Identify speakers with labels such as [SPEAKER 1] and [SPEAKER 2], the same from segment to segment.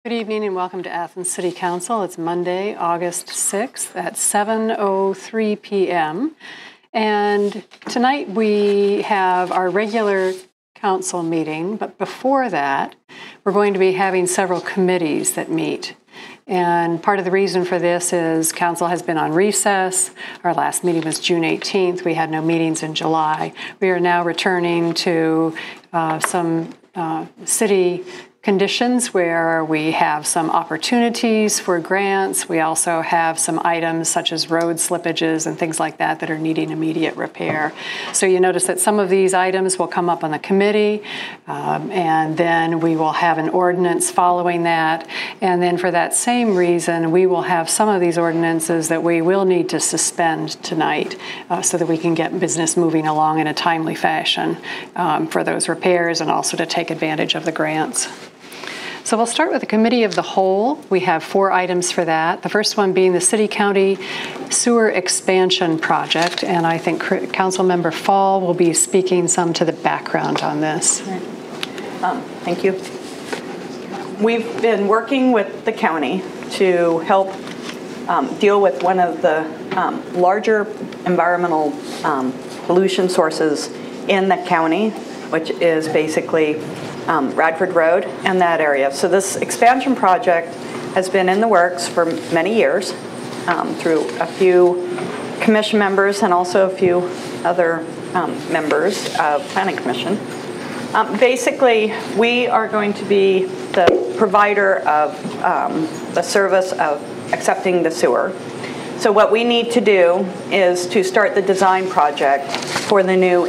[SPEAKER 1] Good evening and welcome to Athens City Council. It's Monday, August 6th at 7:03 p.m. And tonight we have our regular council meeting, but before that, we're going to be having several committees that meet. And part of the reason for this is council has been on recess. Our last meeting was June 18th. We had no meetings in July. We are now returning to some city conditions where we have some opportunities for grants. We also have some items such as road slippages and things like that that are needing immediate repair. So you notice that some of these items will come up on the committee, and then we will have an ordinance following that. And then for that same reason, we will have some of these ordinances that we will need to suspend tonight so that we can get business moving along in a timely fashion for those repairs and also to take advantage of the grants. So we'll start with the Committee of the Whole. We have 4 items for that. The first one being the City-County Sewer Expansion Project, and I think Councilmember Fall will be speaking some to the background on this.
[SPEAKER 2] Thank you. We've been working with the county to help deal with one of the larger environmental pollution sources in the county, which is basically Radford Road and that area. So this expansion project has been in the works for many years through a few commission members and also a few other members of Planning Commission. Basically, we are going to be the provider of the service of accepting the sewer. So what we need to do is to start the design project for the new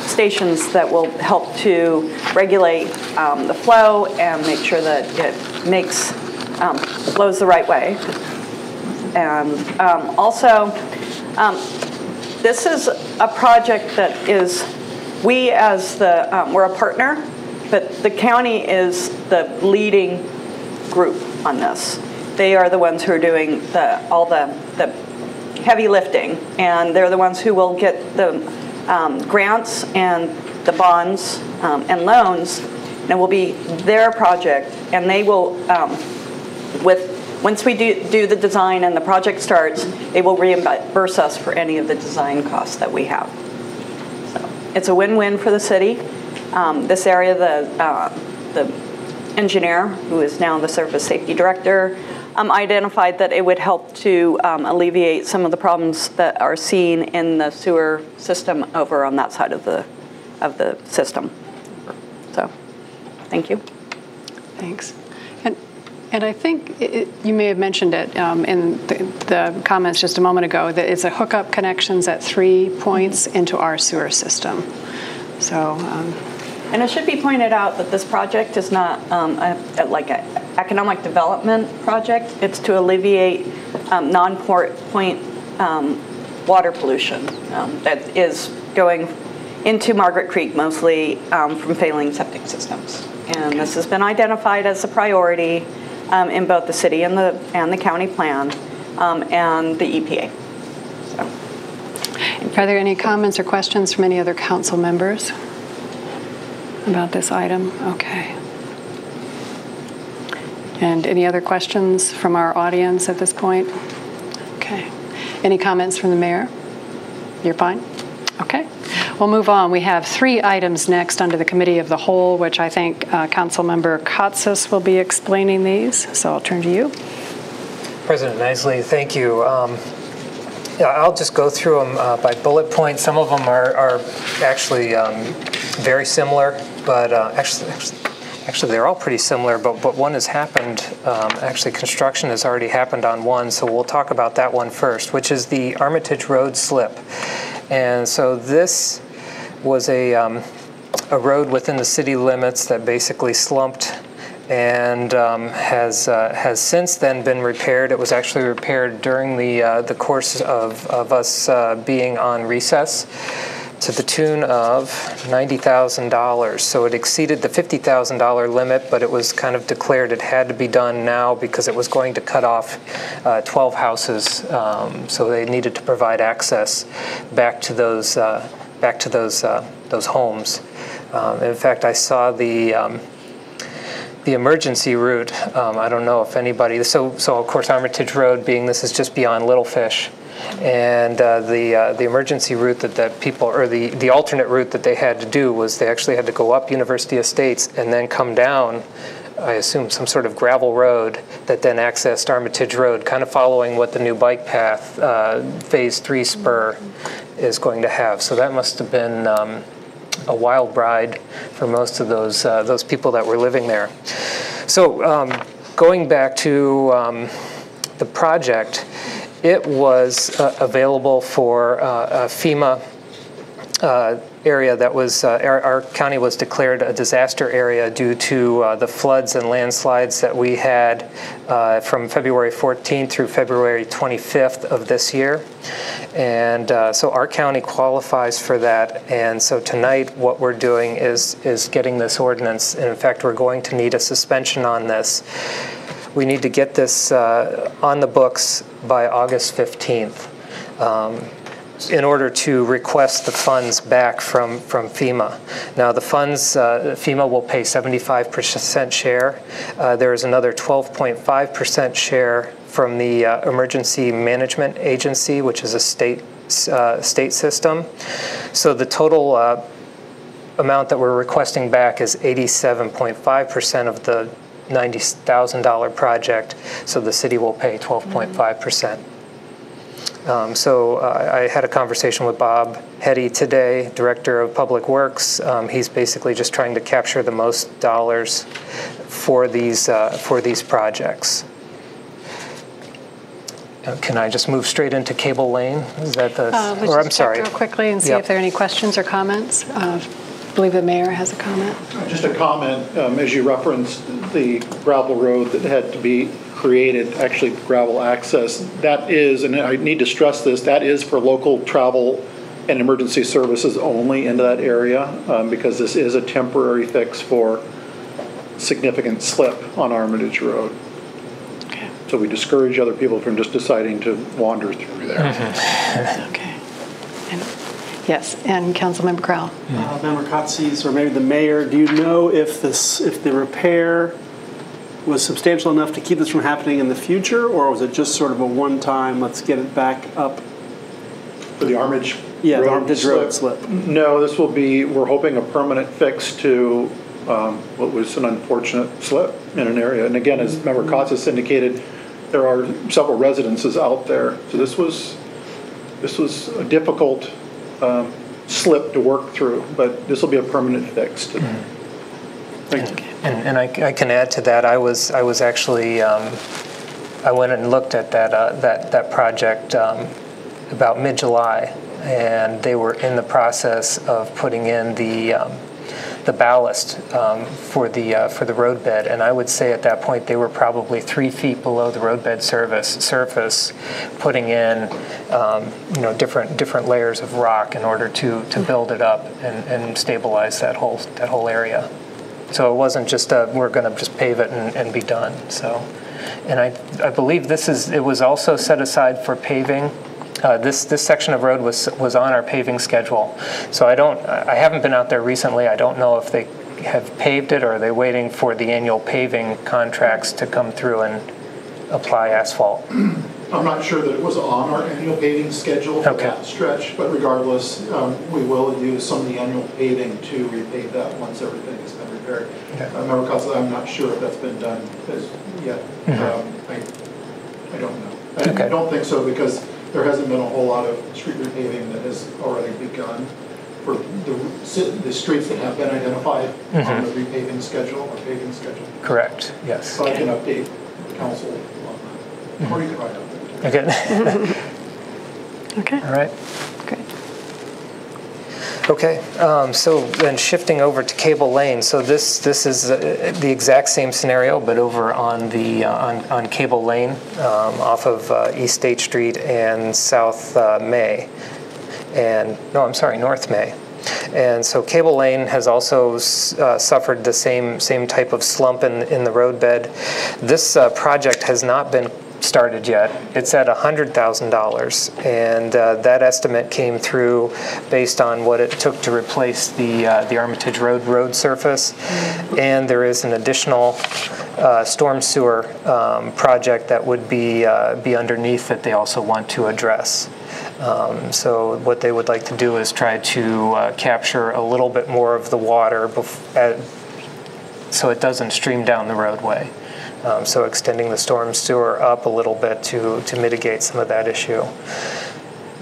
[SPEAKER 2] stations that will help to regulate the flow and make sure that it flows the right way. And also, this is a project that is, we as the, we're a partner, but the county is the leading group on this. They are the ones who are doing all the heavy lifting, and they're the ones who will get the grants and the bonds and loans, and it will be their project, and they will, once we do the design and the project starts, they will reimburse us for any of the design costs that we have. So it's a win-win for the city. This area, the engineer, who is now the Service Safety Director, identified that it would help to alleviate some of the problems that are seen in the sewer system over on that side of the system. So, thank you.
[SPEAKER 1] Thanks. And I think you may have mentioned it in the comments just a moment ago that it's a hookup connections at 3 points into our sewer system. So.
[SPEAKER 2] And it should be pointed out that this project is not like an economic development project. It's to alleviate non-point water pollution that is going into Margaret Creek, mostly from failing septic systems. And this has been identified as a priority in both the city and the county plan and the EPA. So.
[SPEAKER 1] Are there any comments or questions from any other council members about this item? Okay. And any other questions from our audience at this point? Okay. Any comments from the mayor? You're fine? Okay. We'll move on. We have 3 items next under the Committee of the Whole, which I think Councilmember Katsas will be explaining these. So I'll turn to you.
[SPEAKER 3] President Nisley, thank you. Yeah, I'll just go through them by bullet points. Some of them are actually very similar, but actually they're all pretty similar, but one has happened. Actually, construction has already happened on one, so we'll talk about that one first, which is the Armitage Road slip. And so this was a road within the city limits that basically slumped and has since then been repaired. It was actually repaired during the course of us being on recess to the tune of $90,000. So it exceeded the $50,000 limit, but it was kind of declared it had to be done now because it was going to cut off 12 houses. So they needed to provide access back to those homes. In fact, I saw the emergency route, I don't know if anybody, so of course Armitage Road being, this is just beyond Little Fish. And the emergency route that people, or the alternate route that they had to do was they actually had to go up University Estates and then come down, I assume, some sort of gravel road that then accessed Armitage Road, kind of following what the new bike path, Phase 3 spur is going to have. So that must have been a wild ride for most of those people that were living there. So going back to the project, it was available for a FEMA area that was, our county was declared a disaster area due to the floods and landslides that we had from February 14th through February 25th of this year. And so our county qualifies for that. And so tonight what we're doing is getting this ordinance. And in fact, we're going to need a suspension on this. We need to get this on the books by August 15th. In order to request the funds back from FEMA. Now the funds, FEMA will pay 75% share. There is another 12.5% share from the Emergency Management Agency, which is a state system. So the total amount that we're requesting back is 87.5% of the $90,000 project, so the city will pay 12.5%. So I had a conversation with Bob Hetty today, Director of Public Works. He's basically just trying to capture the most dollars for these projects. Can I just move straight into Cable Lane? Is that the?
[SPEAKER 1] Or I'm sorry. Real quickly and see if there are any questions or comments. I believe the mayor has a comment.
[SPEAKER 4] Just a comment, as you referenced the gravel road that had to be created, actually gravel access, that is, and I need to stress this, that is for local travel and emergency services only into that area, because this is a temporary fix for significant slip on Armitage Road.
[SPEAKER 1] Okay.
[SPEAKER 4] So we discourage other people from just deciding to wander through there.
[SPEAKER 1] Mm-hmm. Okay. Yes, and Councilmember Crowell.
[SPEAKER 5] Member Kotze, or maybe the mayor, do you know if the repair was substantial enough to keep this from happening in the future, or was it just sort of a one-time, let's get it back up?
[SPEAKER 4] For the Armitage
[SPEAKER 5] Road,
[SPEAKER 4] the
[SPEAKER 5] Armitage Road slip.
[SPEAKER 4] No, this will be, we're hoping, a permanent fix to what was an unfortunate slip in an area. And again, as Member Kotze indicated, there are several residences out there. So this was a difficult slip to work through, but this will be a permanent fix. Thank you.
[SPEAKER 3] And I can add to that. I was actually I went and looked at that project about mid-July, and they were in the process of putting in the ballast for the roadbed, and I would say at that point they were probably 3 feet below the roadbed surface, putting in different layers of rock in order to build it up and stabilize that whole area. So it wasn't just we're going to just pave it and be done. So, and I believe it was also set aside for paving. This section of road was on our paving schedule. So I haven't been out there recently. I don't know if they have paved it, or are they waiting for the annual paving contracts to come through and apply asphalt?
[SPEAKER 4] I'm not sure that it was on our annual paving schedule for that stretch, but regardless, we will use some of the annual paving to repave that once everything has been repaired. Okay. Member Kotze, I'm not sure if that's been done yet. I don't know. I don't think so, because there hasn't been a whole lot of street repaving that has already begun for the streets that have been identified on the repaving schedule or paving schedule.
[SPEAKER 3] Correct, yes.
[SPEAKER 4] So I can update the council on that. Or you can write up.
[SPEAKER 3] Okay.
[SPEAKER 1] Okay.
[SPEAKER 3] All right.
[SPEAKER 1] Great.
[SPEAKER 3] Okay, so then shifting over to Cable Lane. So this is the exact same scenario, but over on the on Cable Lane, off of East State Street and South May, and no, I'm sorry, North May. And so Cable Lane has also suffered the same type of slump in the roadbed. This project has not been started yet. It's at $100,000, and that estimate came through based on what it took to replace the Armitage road surface, and there is an additional storm sewer project that would be underneath that they also want to address. So what they would like to do is try to capture a little bit more of the water so it doesn't stream down the roadway. So extending the storm sewer up a little bit to mitigate some of that issue.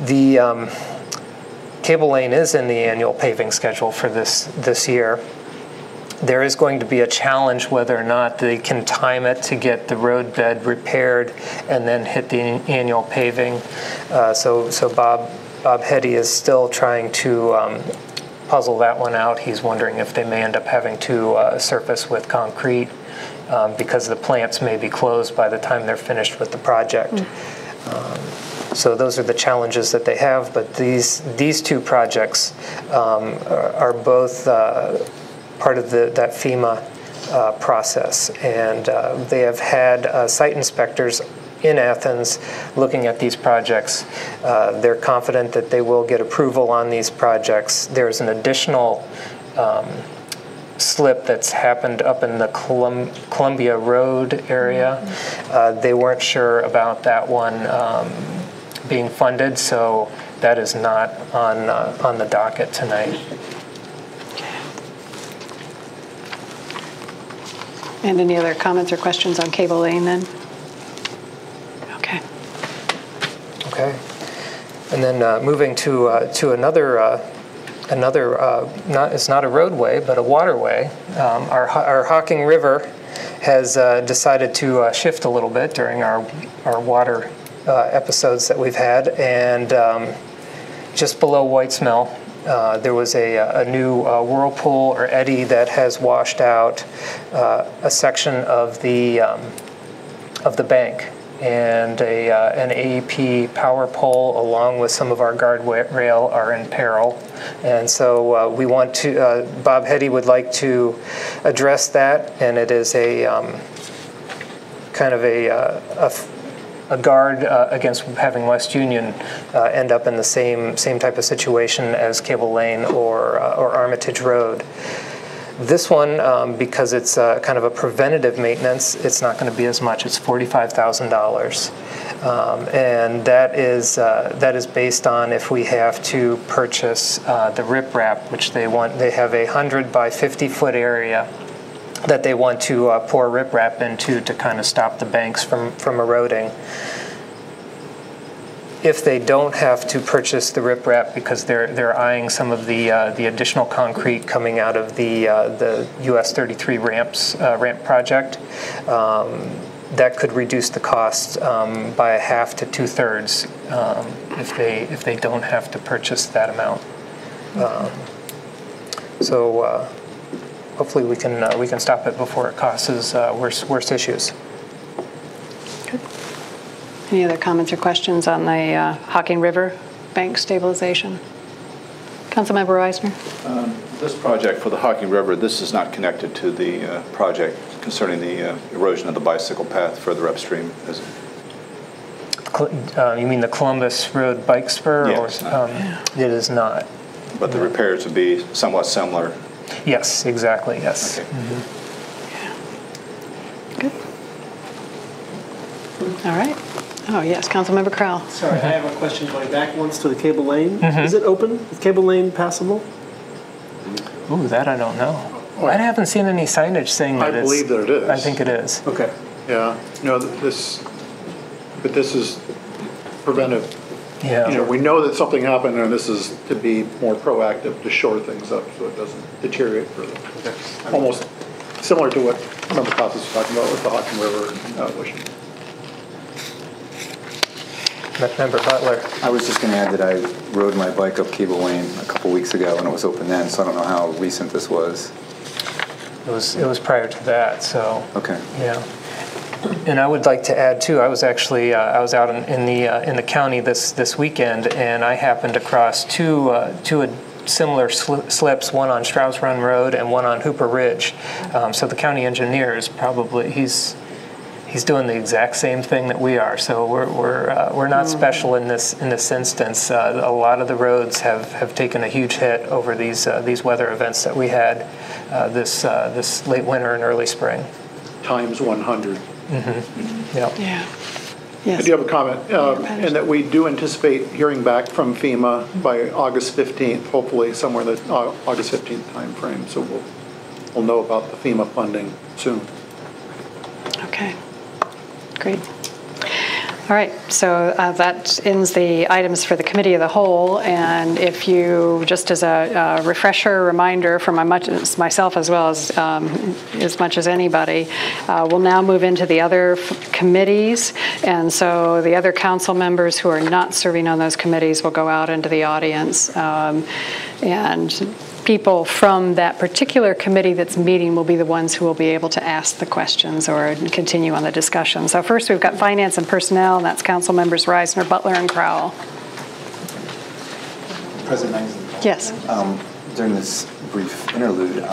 [SPEAKER 3] The cable lane is in the annual paving schedule for this year. There is going to be a challenge whether or not they can time it to get the road bed repaired and then hit the annual paving. So Bob Hetty is still trying to puzzle that one out. He's wondering if they may end up having to surface with concrete because the plants may be closed by the time they're finished with the project. So those are the challenges that they have, but these two projects are both part of that FEMA process, and they have had site inspectors in Athens looking at these projects. They're confident that they will get approval on these projects. There's an additional slip that's happened up in the Columbia Road area. They weren't sure about that one being funded, so that is not on the docket tonight.
[SPEAKER 1] And any other comments or questions on cable lane then? Okay.
[SPEAKER 3] Okay. And then moving to another it's not a roadway but a waterway. Our Hocking River has decided to shift a little bit during our water episodes that we've had, and just below White's Mill there was a new whirlpool or eddy that has washed out a section of the bank, and an AEP power pole along with some of our guardrail are in peril. And so we want to, Bob Hetty would like to address that, and it is a kind of a guard against having West Union end up in the same type of situation as Cable Lane or Armitage Road. This one, because it's kind of a preventative maintenance, it's not going to be as much. It's $45,000, and that is based on if we have to purchase the riprap, which they want. They have a 100 by 50 foot area that they want to pour riprap into to kind of stop the banks from eroding. If they don't have to purchase the riprap because they're eyeing some of the additional concrete coming out of the US 33 ramp project, that could reduce the cost by a half to 2/3 if they don't have to purchase that amount. So hopefully we can stop it before it causes worse issues.
[SPEAKER 1] Good. Any other comments or questions on the Hocking River bank stabilization? Councilmember Reisner?
[SPEAKER 6] This project for the Hocking River, this is not connected to the project concerning the erosion of the bicycle path further upstream, is it?
[SPEAKER 3] You mean the Columbus Road bike spur?
[SPEAKER 6] Yeah,
[SPEAKER 3] or,
[SPEAKER 6] it's not.
[SPEAKER 3] It is not.
[SPEAKER 6] But the repairs would be somewhat similar.
[SPEAKER 3] Yes, exactly, yes.
[SPEAKER 6] Okay.
[SPEAKER 1] Good. All right. Oh, yes, Councilmember Crowell.
[SPEAKER 5] Sorry, I have a question going back once to the cable lane. Is it open? Is cable lane passable?
[SPEAKER 3] Ooh, that I don't know. I haven't seen any signage saying that
[SPEAKER 4] I believe that it is.
[SPEAKER 3] I think it is.
[SPEAKER 5] Okay.
[SPEAKER 4] Yeah, no, this is preventive.
[SPEAKER 3] Yeah.
[SPEAKER 4] You know, we know that something happened, and this is to be more proactive, to shore things up so it doesn't deteriorate further. Okay. Almost similar to what Member Costa was talking about with the Hocking River and Washington.
[SPEAKER 3] Member Butler.
[SPEAKER 7] I was just going to add that I rode my bike up Cable Lane a couple weeks ago and it was open then, so I don't know how recent this was.
[SPEAKER 3] It was prior to that, so.
[SPEAKER 7] Okay.
[SPEAKER 3] Yeah. And I would like to add too. I was actually I was out in the county this weekend, and I happened across two similar slips, one on Strauss Run Road and one on Hooper Ridge. So the county engineer is probably he's he's doing the exact same thing that we are. So we're not special in this instance. A lot of the roads have taken a huge hit over these weather events that we had this late winter and early spring.
[SPEAKER 4] Times 100.
[SPEAKER 3] Mm-hmm. Yep.
[SPEAKER 1] Yeah.
[SPEAKER 4] I
[SPEAKER 1] Yes.
[SPEAKER 4] do have a comment, and that we do anticipate hearing back from FEMA by August 15th, hopefully somewhere in the August 15th timeframe. So we'll know about the FEMA funding soon.
[SPEAKER 1] Okay. Great. All right, so that ends the items for the Committee of the Whole, and if you, just as a refresher reminder for myself as well as much as anybody, we'll now move into the other committees, and so the other council members who are not serving on those committees will go out into the audience, and people from that particular committee that's meeting will be the ones who will be able to ask the questions or continue on the discussion. So first we've got Finance and Personnel, and that's Council Members Reisner, Butler, and Crowell.
[SPEAKER 7] President Ainsley.
[SPEAKER 1] Yes.
[SPEAKER 7] During this brief interlude,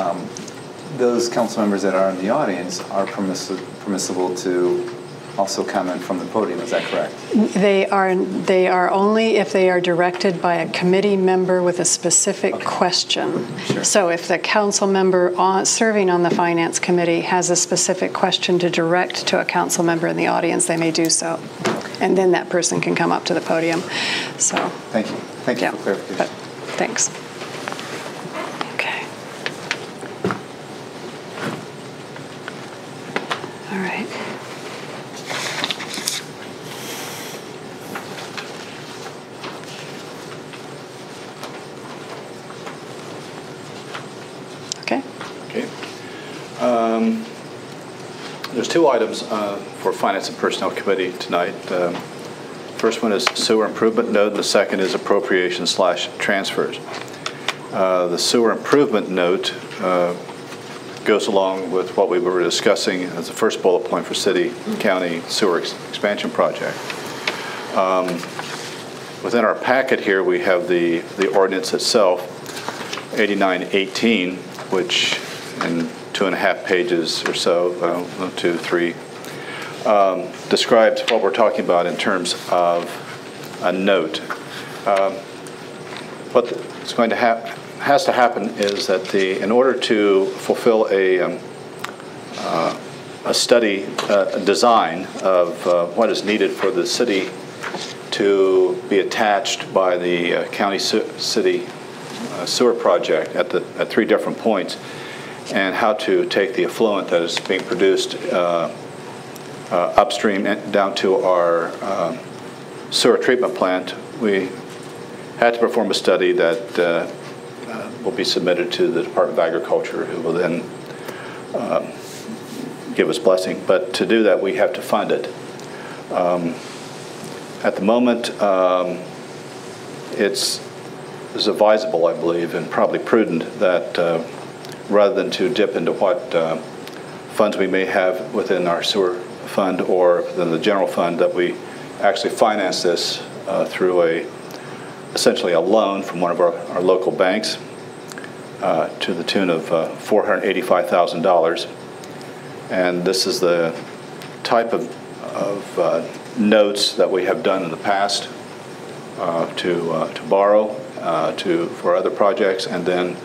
[SPEAKER 7] those council members that are in the audience are permissible to also comment from the podium. Is that correct?
[SPEAKER 1] They are only if they are directed by a committee member with a specific question.
[SPEAKER 7] Sure.
[SPEAKER 1] So if the council member serving on the Finance Committee has a specific question to direct to a council member in the audience, they may do so. And then that person can come up to the podium. So
[SPEAKER 7] Thank you. Thank you
[SPEAKER 1] yeah,
[SPEAKER 7] for clarification.
[SPEAKER 1] but thanks. Okay. All right. Okay.
[SPEAKER 6] Okay. There's two items for Finance and Personnel Committee tonight. First one is sewer improvement note, and the second is appropriation/transfers. The sewer improvement note goes along with what we were discussing as the first bullet point for city-county sewer expansion project. Within our packet here, we have the ordinance itself, 8918, which in 2.5 pages or so, 2, 3, describes what we're talking about in terms of a note. What's going to has to happen is that in order to fulfill a study, a design of what is needed for the city to be attached by the county city sewer project at 3 different points, and how to take the effluent that is being produced upstream and down to our sewer treatment plant. We had to perform a study that will be submitted to the Department of Agriculture, who will then give us blessing. But to do that, we have to fund it. At the moment, it's advisable, I believe, and probably prudent that rather than to dip into what funds we may have within our sewer fund or within the general fund, that we actually finance this through essentially a loan from one of our local banks to the tune of $485,000. And this is the type of notes that we have done in the past to borrow for other projects, and then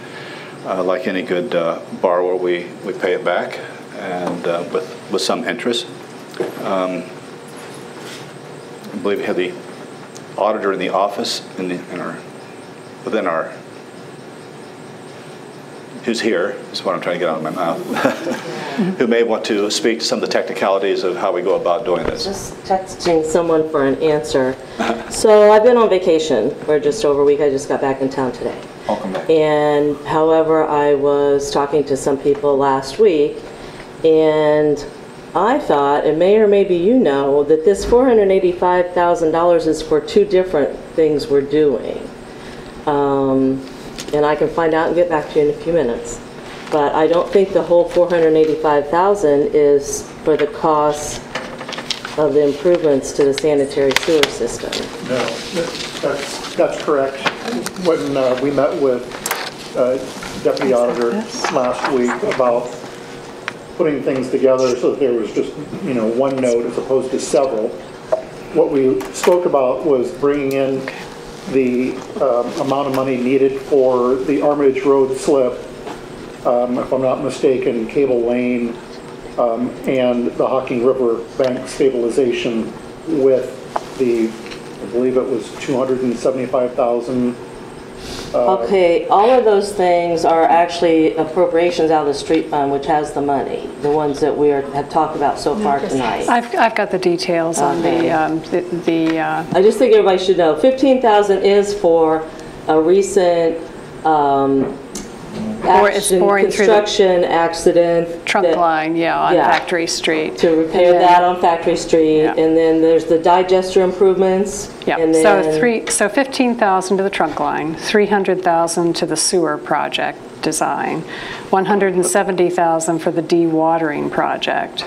[SPEAKER 6] like any good borrower, we pay it back, and with some interest. I believe we have the auditor in the office within our who's here, is what I'm trying to get out of my mouth, who may want to speak to some of the technicalities of how we go about doing this.
[SPEAKER 8] Just texting someone for an answer. So I've been on vacation for just over a week. I just got back in town today.
[SPEAKER 7] Welcome back.
[SPEAKER 8] And however, I was talking to some people last week, and I thought, and may or maybe you know, that this $485,000 is for 2 different things we're doing. And I can find out and get back to you in a few minutes. But I don't think the whole $485,000 is for the cost of the improvements to the sanitary sewer system.
[SPEAKER 4] No, that's correct. When we met with Deputy Auditor last week about putting things together so that there was just, one note as opposed to several. What we spoke about was bringing in the amount of money needed for the Armitage Road slip, if I'm not mistaken, Cable Lane, and the Hocking River bank stabilization with the, I believe it was 275,000.
[SPEAKER 8] Okay, all of those things are actually appropriations out of the street fund, which has the money, the ones that we have talked about so far tonight.
[SPEAKER 1] I've got the details on the
[SPEAKER 8] I just think everybody should know, 15,000 is for a recent construction accident.
[SPEAKER 1] trunk line, on Factory Street.
[SPEAKER 8] To repair that on Factory Street, and then there's the digester improvements.
[SPEAKER 1] Yeah,
[SPEAKER 8] and then,
[SPEAKER 1] so 15,000 to the trunk line, 300,000 to the sewer project design, 170,000 for the dewatering project,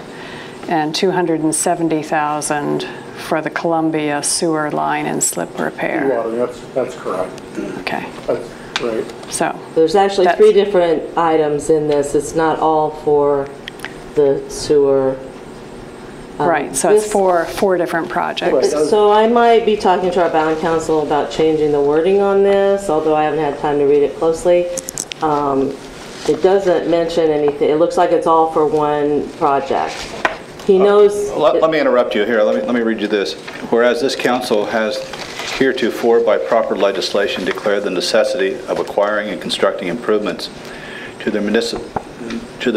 [SPEAKER 1] and 270,000 for the Columbia sewer line and slip repair.
[SPEAKER 4] Dewatering, that's correct.
[SPEAKER 1] Okay.
[SPEAKER 4] That's right.
[SPEAKER 1] So
[SPEAKER 8] there's actually 3 different items in this. It's not all for the sewer.
[SPEAKER 1] Right, so it's four different projects.
[SPEAKER 8] So I might be talking to our bond council about changing the wording on this, although I haven't had time to read it closely. It doesn't mention anything. It looks like it's all for one project. He knows.
[SPEAKER 6] Let me interrupt you here. Let me read you this. Whereas this council has heretofore by proper legislation declared the necessity of acquiring and constructing improvements to the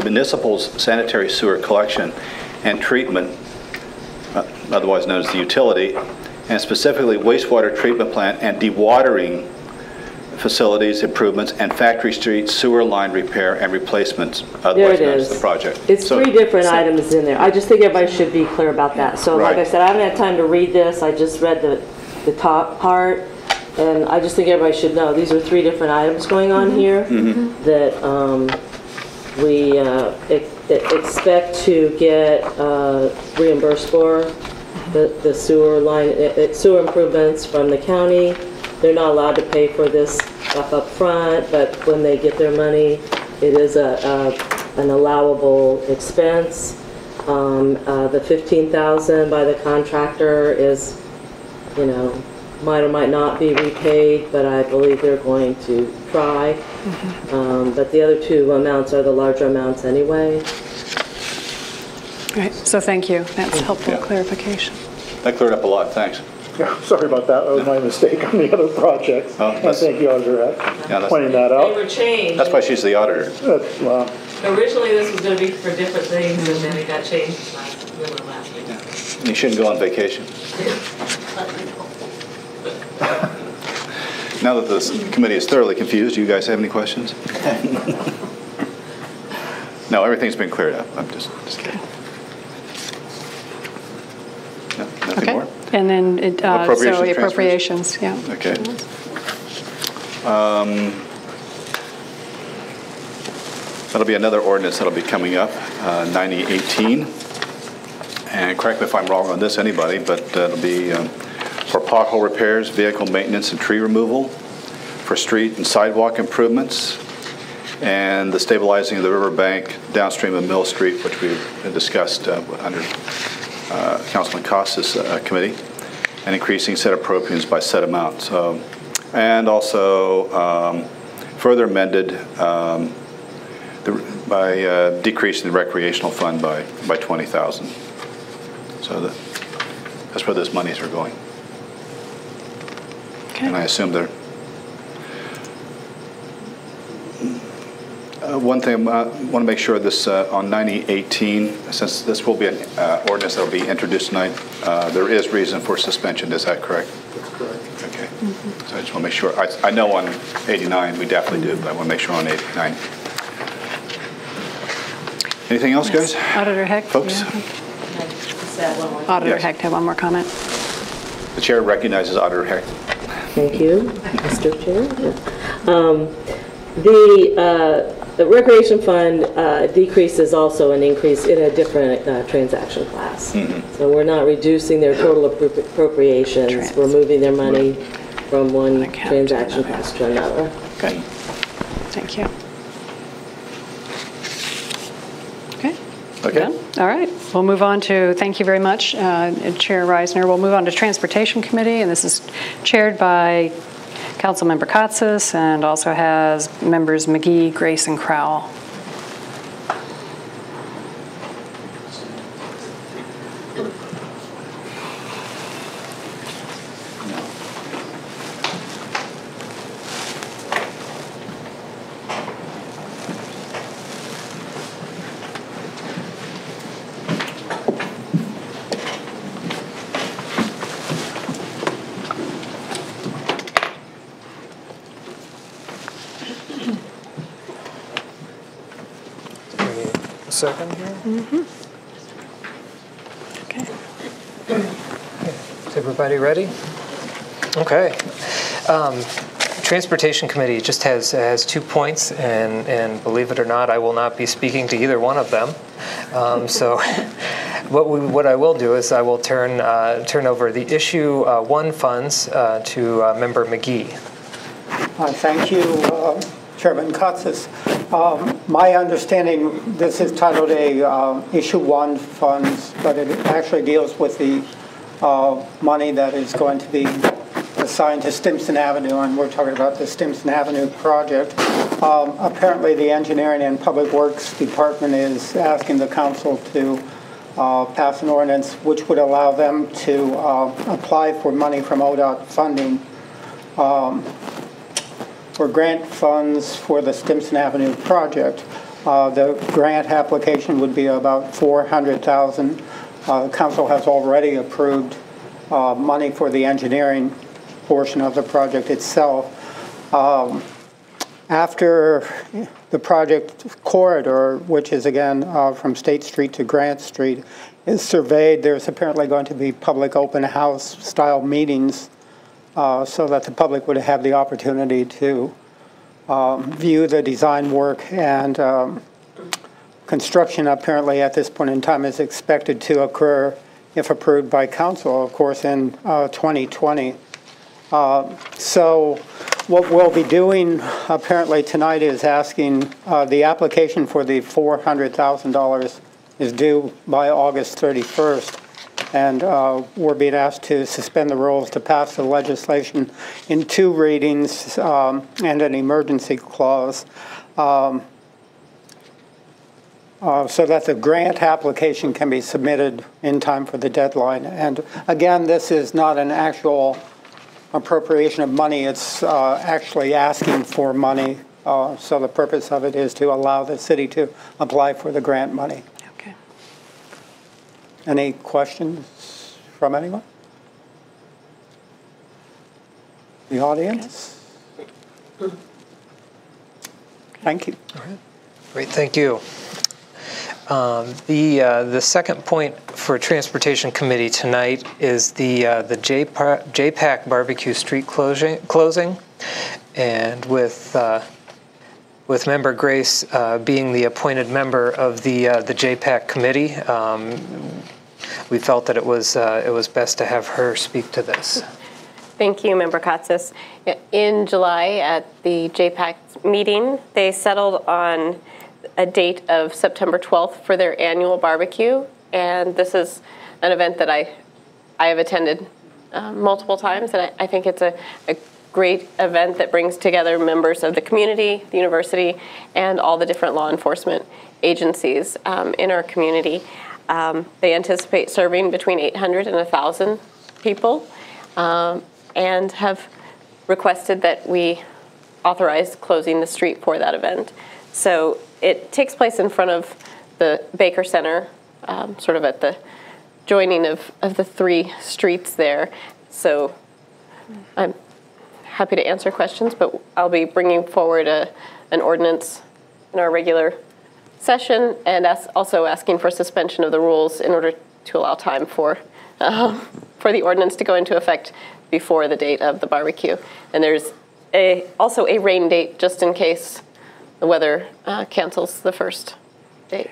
[SPEAKER 6] municipal's sanitary sewer collection and treatment, otherwise known as the utility, and specifically wastewater treatment plant and dewatering facilities improvements and Factory Street sewer line repair and replacements, otherwise known as the project.
[SPEAKER 8] It's 3 different items in there. I just think everybody should be clear about that. So like I said, I haven't had time to read this. I just read the top part, and I just think everybody should know these are 3 different items going on here that we expect to get reimbursed for. The sewer line, sewer improvements from the county. They're not allowed to pay for this stuff up front, but when they get their money, it is an allowable expense. The $15,000 by the contractor is, might or might not be repaid, but I believe they're going to try. But the other 2 amounts are the larger amounts anyway.
[SPEAKER 1] Right, so thank you. That's helpful clarification.
[SPEAKER 6] That cleared up a lot, thanks.
[SPEAKER 4] Yeah, sorry about that. That was my mistake on the other projects. And thank you, Auditor, for pointing that out.
[SPEAKER 8] They were changed.
[SPEAKER 6] That's why she's the auditor.
[SPEAKER 4] Wow.
[SPEAKER 8] Originally, this was going to be for different things, and then it got changed last week.
[SPEAKER 6] You shouldn't go on vacation. Now that this committee is thoroughly confused, do you guys have any questions? No, everything's been cleared up. I'm just kidding. No, nothing more?
[SPEAKER 1] And then appropriations, yeah.
[SPEAKER 6] Okay. That'll be another ordinance that'll be coming up, 9018. And correct me if I'm wrong on this, anybody, but it'll be for pothole repairs, vehicle maintenance, and tree removal, for street and sidewalk improvements, and the stabilizing of the riverbank downstream of Mill Street, which we discussed under Councilman Costa's committee, and increasing set appropriations by set amount. So, and also further amended by decreasing the recreational fund by 20,000. So that's where those monies are going. Okay. And I assume they're. One thing I want to make sure this on 9018, since this will be an ordinance that will be introduced tonight, there is reason for suspension. Is that correct?
[SPEAKER 4] That's correct.
[SPEAKER 6] Okay. So I just want to make sure. I know on 89 we definitely do, but I want to make sure on 89. Anything else, guys?
[SPEAKER 1] Auditor Heck,
[SPEAKER 6] folks.
[SPEAKER 1] Auditor Heck, have one more comment.
[SPEAKER 6] The chair recognizes Auditor Heck.
[SPEAKER 8] Thank you, Mr. Chair. The recreation fund decrease is also an increase in a different transaction class. So we're not reducing their total appropriations. We're moving their money from one transaction class to another.
[SPEAKER 1] Good. Thank you. Okay.
[SPEAKER 6] Okay.
[SPEAKER 1] Done? All right. We'll move on to, thank you very much, Chair Reisner. We'll move on to Transportation Committee, and this is chaired by Councilmember Katsas and also has members McGee, Grace, and Crowell.
[SPEAKER 3] Second here.
[SPEAKER 1] Okay.
[SPEAKER 3] Is everybody ready? Okay. Transportation Committee just has 2 points, and believe it or not, I will not be speaking to either one of them. So what I will do is I will turn over the issue 1 funds to Member McGee.
[SPEAKER 9] Thank you, Chairman Katsas. My understanding, this is titled a Issue 1 funds, but it actually deals with the money that is going to be assigned to Stimson Avenue, and we're talking about the Stimson Avenue project. Apparently, the Engineering and Public Works Department is asking the council to pass an ordinance which would allow them to apply for money from ODOT funding for grant funds for the Stimson Avenue project. The grant application would be about $400,000. The council has already approved money for the engineering portion of the project itself. After the project corridor, which is again from State Street to Grant Street, is surveyed, there's apparently going to be public open house style meetings so that the public would have the opportunity to view the design work, and construction apparently at this point in time is expected to occur, if approved by council, of course, in 2020. So what we'll be doing apparently tonight is asking, the application for the $400,000 is due by August 31st. And we're being asked to suspend the rules to pass the legislation in 2 readings and an emergency clause so that the grant application can be submitted in time for the deadline. And again, this is not an actual appropriation of money. It's actually asking for money. So the purpose of it is to allow the city to apply for the grant money.
[SPEAKER 1] Okay.
[SPEAKER 9] Any questions from anyone? The audience? Okay. Thank you.
[SPEAKER 3] All right. Great, thank you. The second point for Transportation Committee tonight is the JPAC barbecue street closing, and with Member Grace being the appointed member of the JPAC committee, we felt that it was best to have her speak to this.
[SPEAKER 10] Thank you, Member Katsas. In July at the JPAC meeting, they settled on a date of September 12th for their annual barbecue, and this is an event that I have attended multiple times, and I think it's a great event that brings together members of the community, the university, and all the different law enforcement agencies in our community. They anticipate serving between 800 and 1,000 people, and have requested that we authorize closing the street for that event. So it takes place in front of the Baker Center, sort of at the joining of the 3 streets there. So I'm happy to answer questions, but I'll be bringing forward an ordinance in our regular session, and also asking for suspension of the rules in order to allow time for the ordinance to go into effect before the date of the barbecue. And there's also a rain date just in case the weather cancels the first date.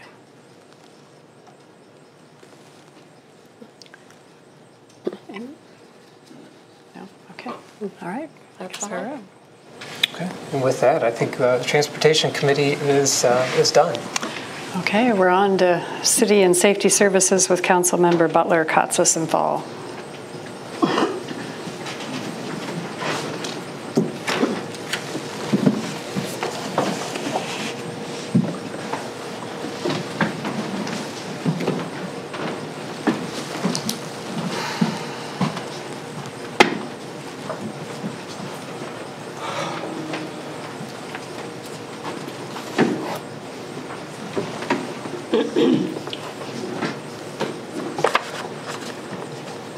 [SPEAKER 1] No? Okay. All right.
[SPEAKER 10] That's
[SPEAKER 1] all
[SPEAKER 10] all.
[SPEAKER 1] right.
[SPEAKER 3] Okay. And with that, I think the Transportation Committee is done.
[SPEAKER 1] Okay, we're on to City and Safety Services with Councilmember Butler, Katsas, and Fall.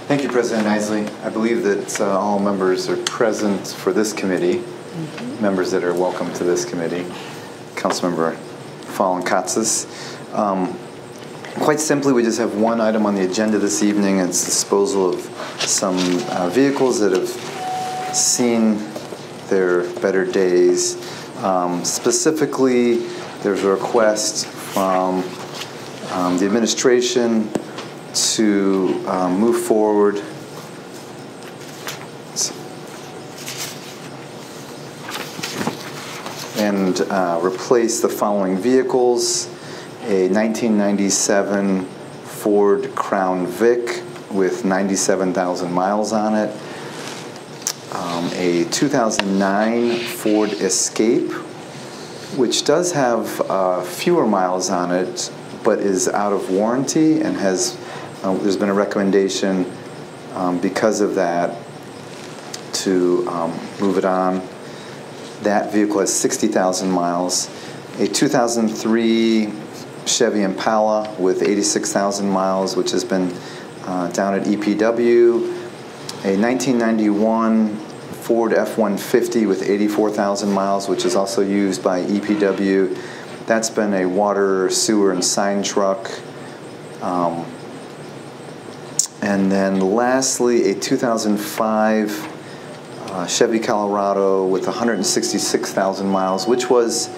[SPEAKER 7] Thank you, President Isley. I believe that all members are present for this committee, members that are welcome to this committee. Councilmember Fall and Katsas. Quite simply, we just have one item on the agenda this evening. It's disposal of some vehicles that have seen their better days. Specifically, there's a request from the administration to move forward and replace the following vehicles: a 1997 Ford Crown Vic with 97,000 miles on it, a 2009 Ford Escape, which does have fewer miles on it, but is out of warranty and has, there's been a recommendation because of that to move it on. That vehicle has 60,000 miles. A 2003 Chevy Impala with 86,000 miles, which has been down at EPW. A 1991 Ford F-150 with 84,000 miles, which is also used by EPW. That's been a water, sewer, and sign truck. And then lastly, a 2005 Chevy Colorado with 166,000 miles, which was,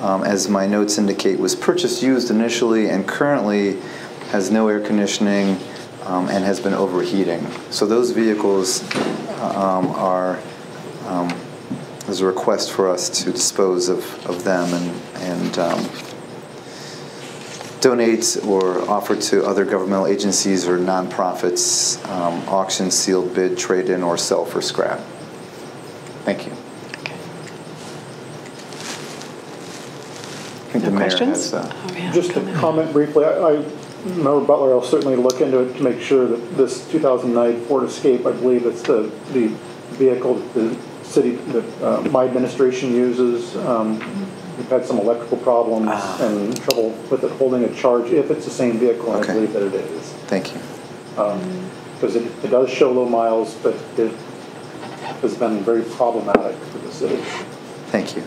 [SPEAKER 7] as my notes indicate, was purchased used initially and currently has no air conditioning and has been overheating. So those vehicles there's a request for us to dispose of them and donate or offer to other governmental agencies or nonprofits, auction, sealed bid, trade-in, or sell for scrap. Thank you.
[SPEAKER 1] Okay.
[SPEAKER 7] I think the mayor
[SPEAKER 1] questions?
[SPEAKER 7] has
[SPEAKER 11] just to comment briefly, I Member Butler will certainly look into it to make sure that this 2009 Ford Escape, I believe it's the vehicle that the city, that my administration uses. We've had some electrical problems and trouble with it holding a charge if it's the same vehicle, and I believe that it is.
[SPEAKER 7] Thank you.
[SPEAKER 11] Because it does show low miles, but it has been very problematic for the city.
[SPEAKER 7] Thank you.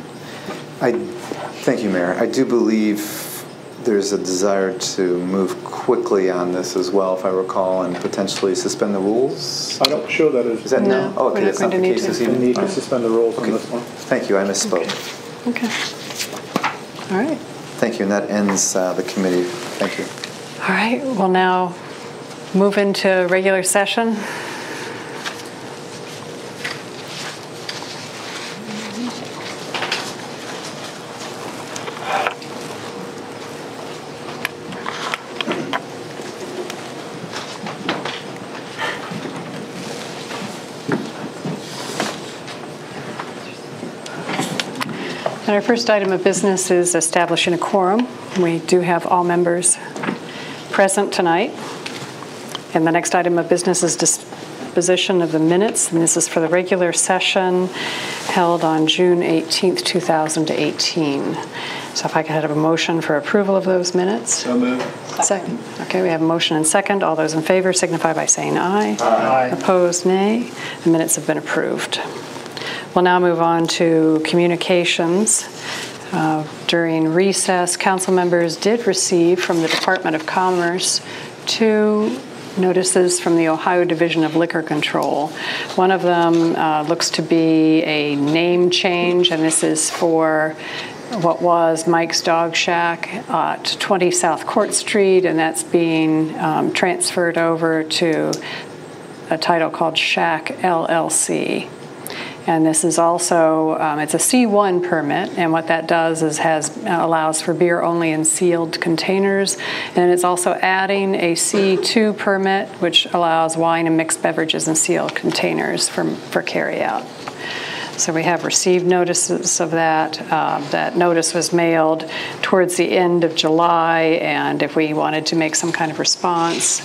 [SPEAKER 7] Thank you, Mayor. I do believe there's a desire to move quickly on this as well, if I recall, and potentially suspend the rules.
[SPEAKER 11] I don't show that as.
[SPEAKER 7] Is that no? Oh, okay, that's not the case this evening.
[SPEAKER 11] We need to suspend the rules on this one.
[SPEAKER 7] Thank you. I misspoke.
[SPEAKER 1] Okay. All right.
[SPEAKER 7] Thank you, and that ends the committee. Thank you.
[SPEAKER 1] All right. We'll now move into regular session. And our first item of business is establishing a quorum. We do have all members present tonight. And the next item of business is disposition of the minutes, and this is for the regular session held on June 18th, 2018. So if I could have a motion for approval of those minutes.
[SPEAKER 12] So moved.
[SPEAKER 1] Second. Okay, we have a motion and second. All those in favor signify by saying aye.
[SPEAKER 12] Aye.
[SPEAKER 1] Opposed, nay. The minutes have been approved. We'll now move on to communications. During recess, council members did receive from the Department of Commerce 2 notices from the Ohio Division of Liquor Control. One of them looks to be a name change, and this is for what was Mike's Dog Shack at 20 South Court Street, and that's being transferred over to a title called Shack LLC. And this is also, it's a C1 permit, and what that does is allows for beer only in sealed containers, and it's also adding a C2 permit, which allows wine and mixed beverages in sealed containers for carryout. So we have received notices of that. That notice was mailed towards the end of July, and if we wanted to make some kind of response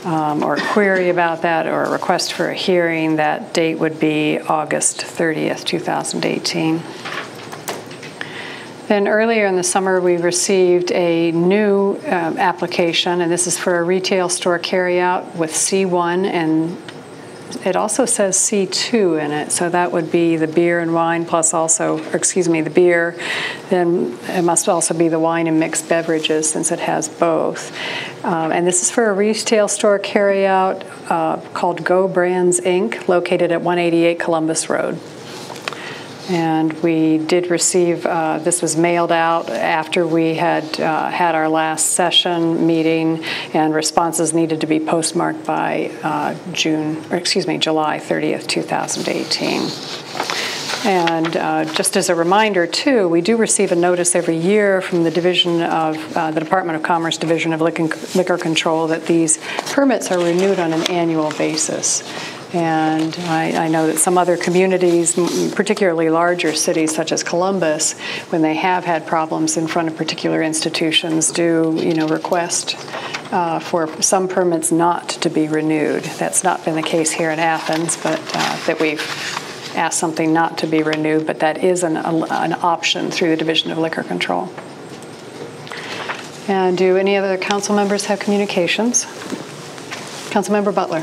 [SPEAKER 1] or query about that or a request for a hearing, that date would be August 30th, 2018. Then earlier in the summer, we received a new application, and this is for a retail store carryout with C1, and it also says C2 in it, so that would be the beer and wine plus also, or excuse me, the beer. Then it must also be the wine and mixed beverages since it has both. And this is for a retail store carryout called Go Brands Inc., located at 188 Columbus Road. And we did receive, this was mailed out after we had had our last session meeting, and responses needed to be postmarked by July 30th, 2018. And just as a reminder, too, we do receive a notice every year from the Division of, the Department of Commerce Division of Liquor Control that these permits are renewed on an annual basis. And I know that some other communities, particularly larger cities such as Columbus, when they have had problems in front of particular institutions, do request for some permits not to be renewed. That's not been the case here in Athens, but that we've asked something not to be renewed, but that is an option through the Division of Liquor Control. And do any other council members have communications? Councilmember Butler.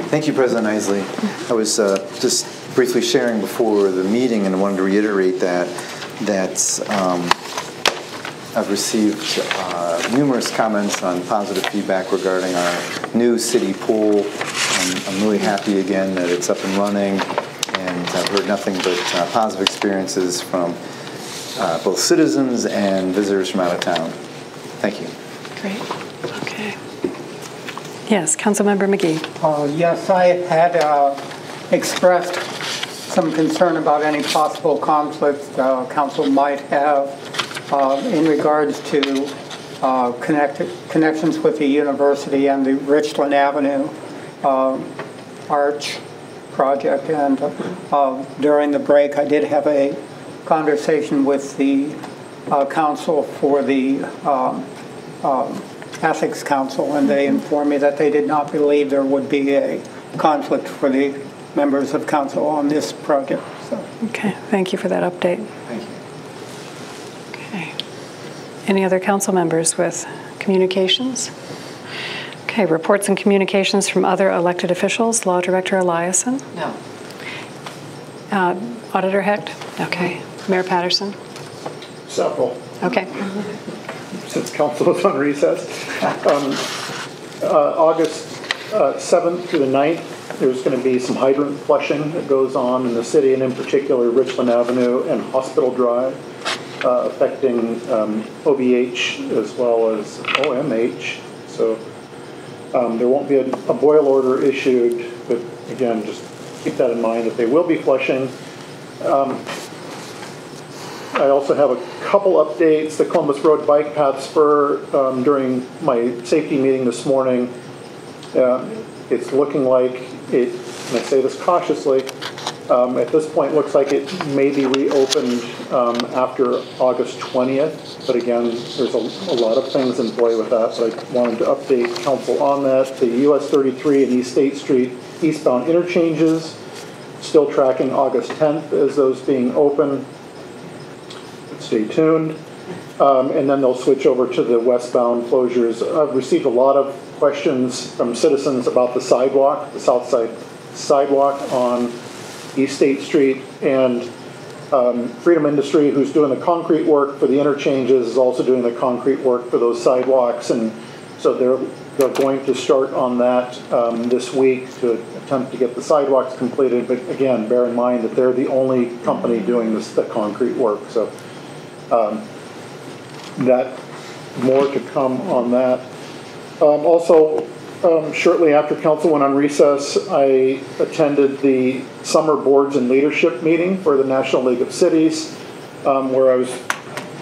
[SPEAKER 7] Thank you, President Isley. I was just briefly sharing before the meeting, and I wanted to reiterate that I've received numerous comments on positive feedback regarding our new city pool. I'm really happy again that it's up and running, and I've heard nothing but positive experiences from both citizens and visitors from out of town. Thank you.
[SPEAKER 1] Great. Okay. Yes, Councilmember McGee.
[SPEAKER 9] Yes, I had expressed some concern about any possible conflict council might have in regards to connections with the university and the Richland Avenue arch project. And during the break, I did have a conversation with the council for the Ethics Council, and they informed me that they did not believe there would be a conflict for the members of council on this project. So.
[SPEAKER 1] Okay, thank you for that update.
[SPEAKER 7] Thank you.
[SPEAKER 1] Okay. Any other council members with communications? Okay, reports and communications from other elected officials. Law Director Eliason?
[SPEAKER 8] No.
[SPEAKER 1] Auditor Hecht? Okay. Mayor Patterson?
[SPEAKER 11] Several.
[SPEAKER 1] Okay.
[SPEAKER 11] Since council was on recess. August 7th through the 9th, there's going to be some hydrant flushing that goes on in the city, and in particular Richland Avenue and Hospital Drive, affecting OBH as well as OMH. So there won't be a boil order issued, but again, just keep that in mind that they will be flushing. I also have a couple updates. The Columbus Road Bike Path Spur, during my safety meeting this morning, it's looking like it, and I say this cautiously, at this point looks like it may be reopened after August 20th. But again, there's a lot of things in play with that, so I wanted to update council on that. The US 33 and East State Street eastbound interchanges, still tracking August 10th as those being open. Stay tuned. And then they'll switch over to the westbound closures. I've received a lot of questions from citizens about the sidewalk, the south side sidewalk on East State Street, and Freedom Industry, who's doing the concrete work for the interchanges, is also doing the concrete work for those sidewalks, and so they're going to start on that this week to attempt to get the sidewalks completed. But again, bear in mind that they're the only company doing the concrete work. So that more to come on that. Also, shortly after council went on recess, I attended the summer boards and leadership meeting for the National League of Cities, where I was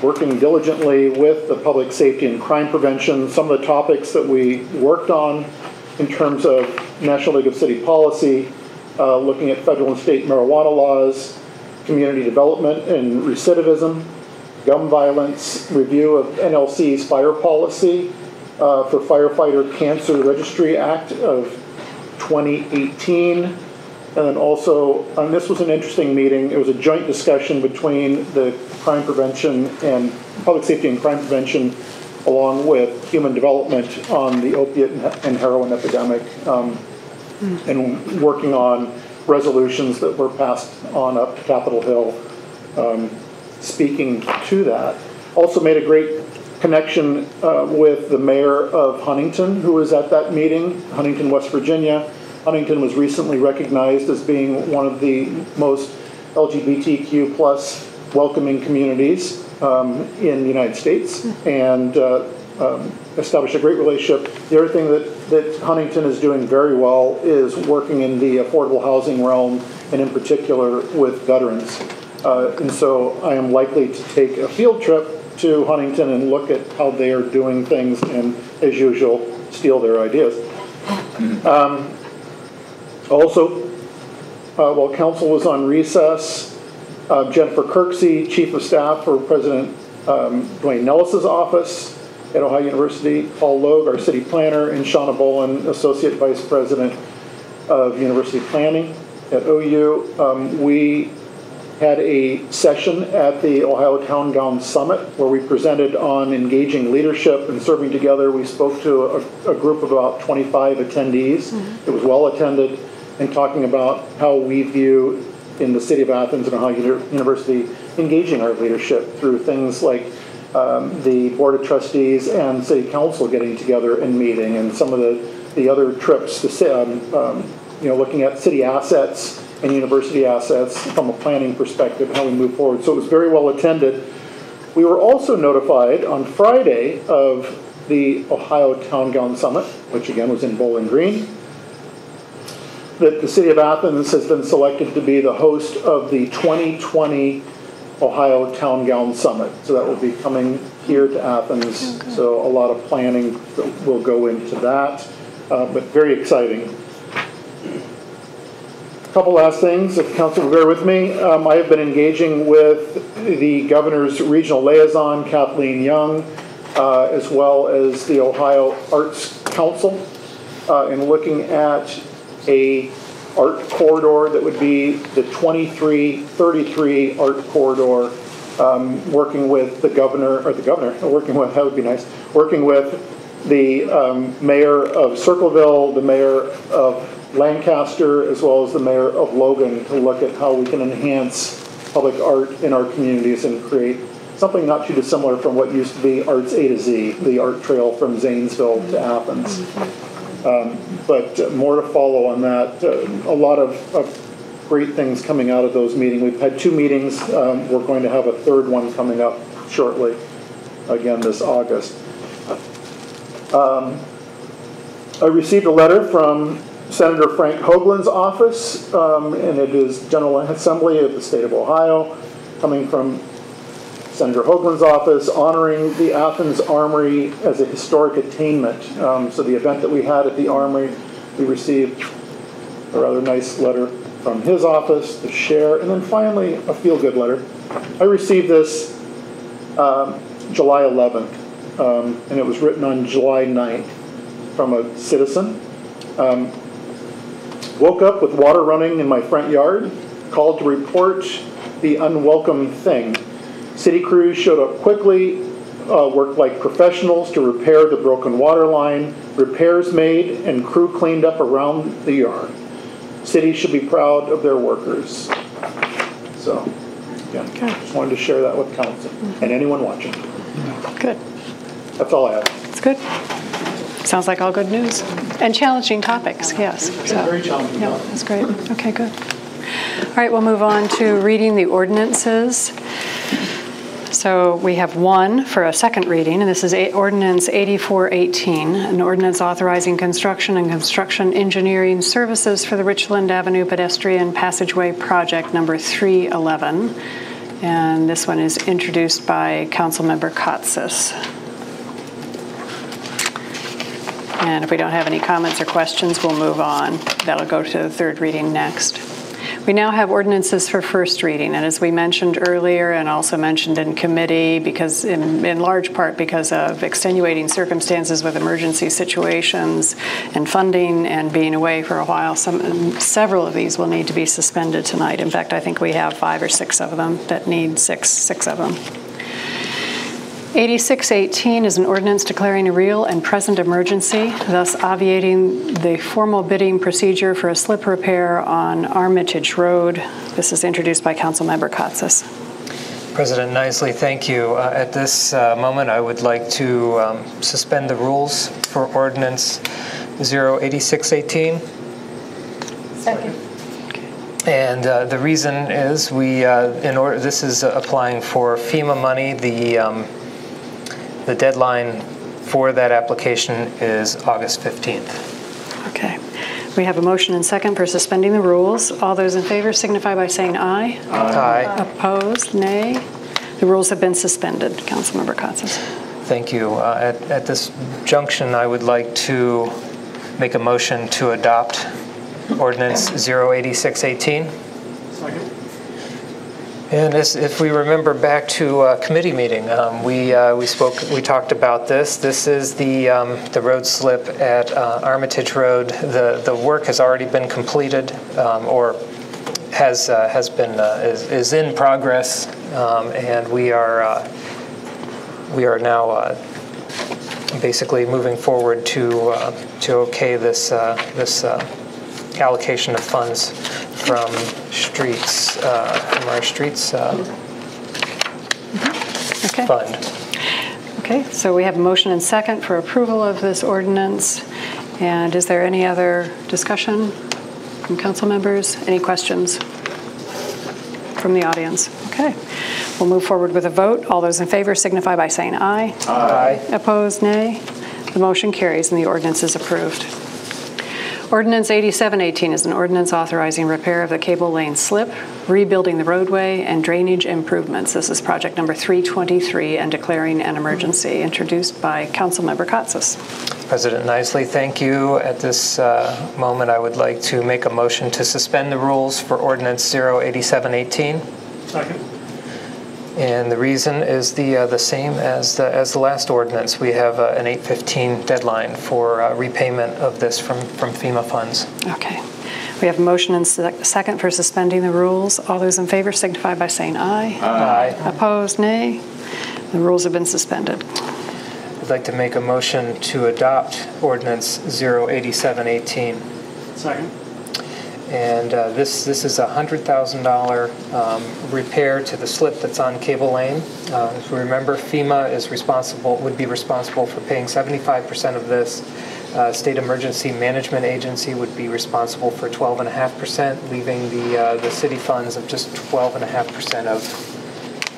[SPEAKER 11] working diligently with the public safety and crime prevention. Some of the topics that we worked on in terms of National League of City policy, looking at federal and state marijuana laws, community development and recidivism, gun violence, review of NLC's fire policy for Firefighter Cancer Registry Act of 2018. And then also, and this was an interesting meeting, it was a joint discussion between the crime prevention and public safety and crime prevention along with human development on the opiate and heroin epidemic, and working on resolutions that were passed on up to Capitol Hill, speaking to that. Also made a great connection with the mayor of Huntington, who was at that meeting, Huntington, West Virginia. Huntington was recently recognized as being one of the most LGBTQ plus welcoming communities in the United States, and established a great relationship. The other thing that Huntington is doing very well is working in the affordable housing realm, and in particular with veterans. And so I am likely to take a field trip to Huntington and look at how they are doing things and, as usual, steal their ideas. Also, while council was on recess, Jennifer Kirksey, Chief of Staff for President Dwayne Nellis's office at Ohio University, Paul Logue, our city planner, and Shauna Bolin, Associate Vice President of University Planning at OU. We had a session at the Ohio Town Gown Summit where we presented on engaging leadership and serving together. We spoke to a group of about 25 attendees. It was well attended, and talking about how we view in the city of Athens and Ohio University engaging our leadership through things like the Board of Trustees and City Council getting together and meeting, and some of the other trips to looking at city assets and university assets from a planning perspective, how we move forward. So it was very well attended. We were also notified on Friday of the Ohio Town Gown Summit, which again was in Bowling Green, that the city of Athens has been selected to be the host of the 2020 Ohio Town Gown Summit. So that will be coming here to Athens. Okay. So a lot of planning will go into that, but very exciting. A couple last things, if council will bear with me. I have been engaging with the governor's regional liaison, Kathleen Young, as well as the Ohio Arts Council, in looking at a art corridor that would be the 2333 art corridor, working with the governor, working with, that would be nice, working with the mayor of Circleville, the mayor of Lancaster, as well as the mayor of Logan, to look at how we can enhance public art in our communities and create something not too dissimilar from what used to be Arts A to Z, the art trail from Zanesville to Athens. But more to follow on that. A lot of great things coming out of those meetings. We've had 2 meetings. We're going to have a 3rd one coming up shortly, again this August. I received a letter from Senator Frank Hoagland's office, and it is General Assembly of the state of Ohio, coming from Senator Hoagland's office, honoring the Athens Armory as a historic attainment. So the event that we had at the Armory, we received a rather nice letter from his office to share. And then finally, a feel-good letter. I received this July 11th, and it was written on July 9th from a citizen. Woke up with water running in my front yard, called to report the unwelcome thing. City crews showed up quickly, worked like professionals to repair the broken water line, repairs made, and crew cleaned up around the yard. City should be proud of their workers. So, yeah, just wanted to share that with council and anyone watching.
[SPEAKER 1] Good.
[SPEAKER 11] That's all I have.
[SPEAKER 1] That's good. Sounds like all good news. And challenging topics, yes. So,
[SPEAKER 11] very challenging.
[SPEAKER 1] Yeah, that's great. Okay, good. All right, we'll move on to reading the ordinances. So we have one for a second reading, and this is Ordinance 8418, an ordinance authorizing construction and construction engineering services for the Richland Avenue Pedestrian Passageway Project number 311. And this one is introduced by Councilmember Kotsis. And if we don't have any comments or questions, we'll move on. That'll go to the third reading next. We now have ordinances for first reading, and as we mentioned earlier and also mentioned in committee, because in large part because of extenuating circumstances with emergency situations and funding and being away for a while, several of these will need to be suspended tonight. In fact, I think we have 5 or 6 of them that need six of them. 8618 is an ordinance declaring a real and present emergency, thus obviating the formal bidding procedure for a slip repair on Armitage Road. This is introduced by Councilmember Kotsis.
[SPEAKER 3] President Nisley, thank you. At this moment, I would like to suspend the rules for Ordinance 08618.
[SPEAKER 10] Second.
[SPEAKER 3] And the reason is this is applying for FEMA money. The deadline for that application is August 15th.
[SPEAKER 1] Okay. We have a motion and second for suspending the rules. All those in favor signify by saying aye.
[SPEAKER 3] Aye.
[SPEAKER 1] Opposed, nay. The rules have been suspended. Councilmember Kotsis.
[SPEAKER 3] Thank you. At this junction, I would like to make a motion to adopt Ordinance 08618.
[SPEAKER 11] Second.
[SPEAKER 3] And if we remember back to committee meeting, we talked about this. This is the road slip at Armitage Road. The work has already been completed, or is in progress, and we are now basically moving forward to okay this allocation of funds from our streets fund.
[SPEAKER 1] Okay, so we have a motion and second for approval of this ordinance. And is there any other discussion from council members? Any questions from the audience? Okay, we'll move forward with a vote. All those in favor signify by saying aye.
[SPEAKER 3] Aye.
[SPEAKER 1] Opposed, nay. The motion carries and the ordinance is approved. Ordinance 8718 is an ordinance authorizing repair of the Cable Lane slip, rebuilding the roadway, and drainage improvements. This is project number 323 and declaring an emergency, introduced by Councilmember Kotsis.
[SPEAKER 3] President Nisley, thank you. At this moment, I would like to make a motion to suspend the rules for Ordinance 08718.
[SPEAKER 11] Second.
[SPEAKER 3] And the reason is the same as the last ordinance. We have an 8/15 deadline for repayment of this from FEMA funds.
[SPEAKER 1] Okay. We have a motion and second for suspending the rules. All those in favor signify by saying aye.
[SPEAKER 3] Aye.
[SPEAKER 1] Opposed, nay. The rules have been suspended.
[SPEAKER 3] I'd like to make a motion to adopt Ordinance 08718.
[SPEAKER 11] Second.
[SPEAKER 3] And this is a $100,000 repair to the slip that's on Cable Lane. If we remember, FEMA would be responsible for paying 75% of this. State Emergency Management Agency would be responsible for 12.5%, leaving the city funds of just 12.5% of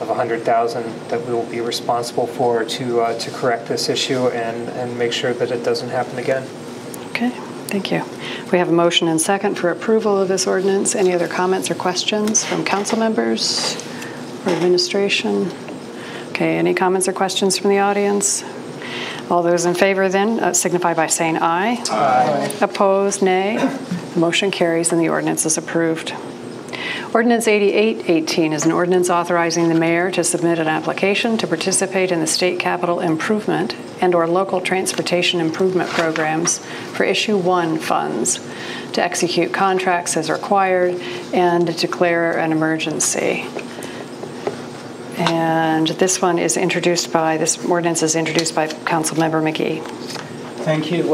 [SPEAKER 3] $100,000 that we will be responsible for to correct this issue and make sure that it doesn't happen again.
[SPEAKER 1] Okay. Thank you. We have a motion and second for approval of this ordinance. Any other comments or questions from council members or administration? Okay, any comments or questions from the audience? All those in favor then signify by saying aye.
[SPEAKER 3] Aye.
[SPEAKER 1] Opposed, nay. The motion carries and the ordinance is approved. Ordinance 8818 is an ordinance authorizing the mayor to submit an application to participate in the state capital improvement and/or local transportation improvement programs for Issue 1 funds, to execute contracts as required, and to declare an emergency. And this ordinance is introduced by Councilmember McGee.
[SPEAKER 9] Thank you,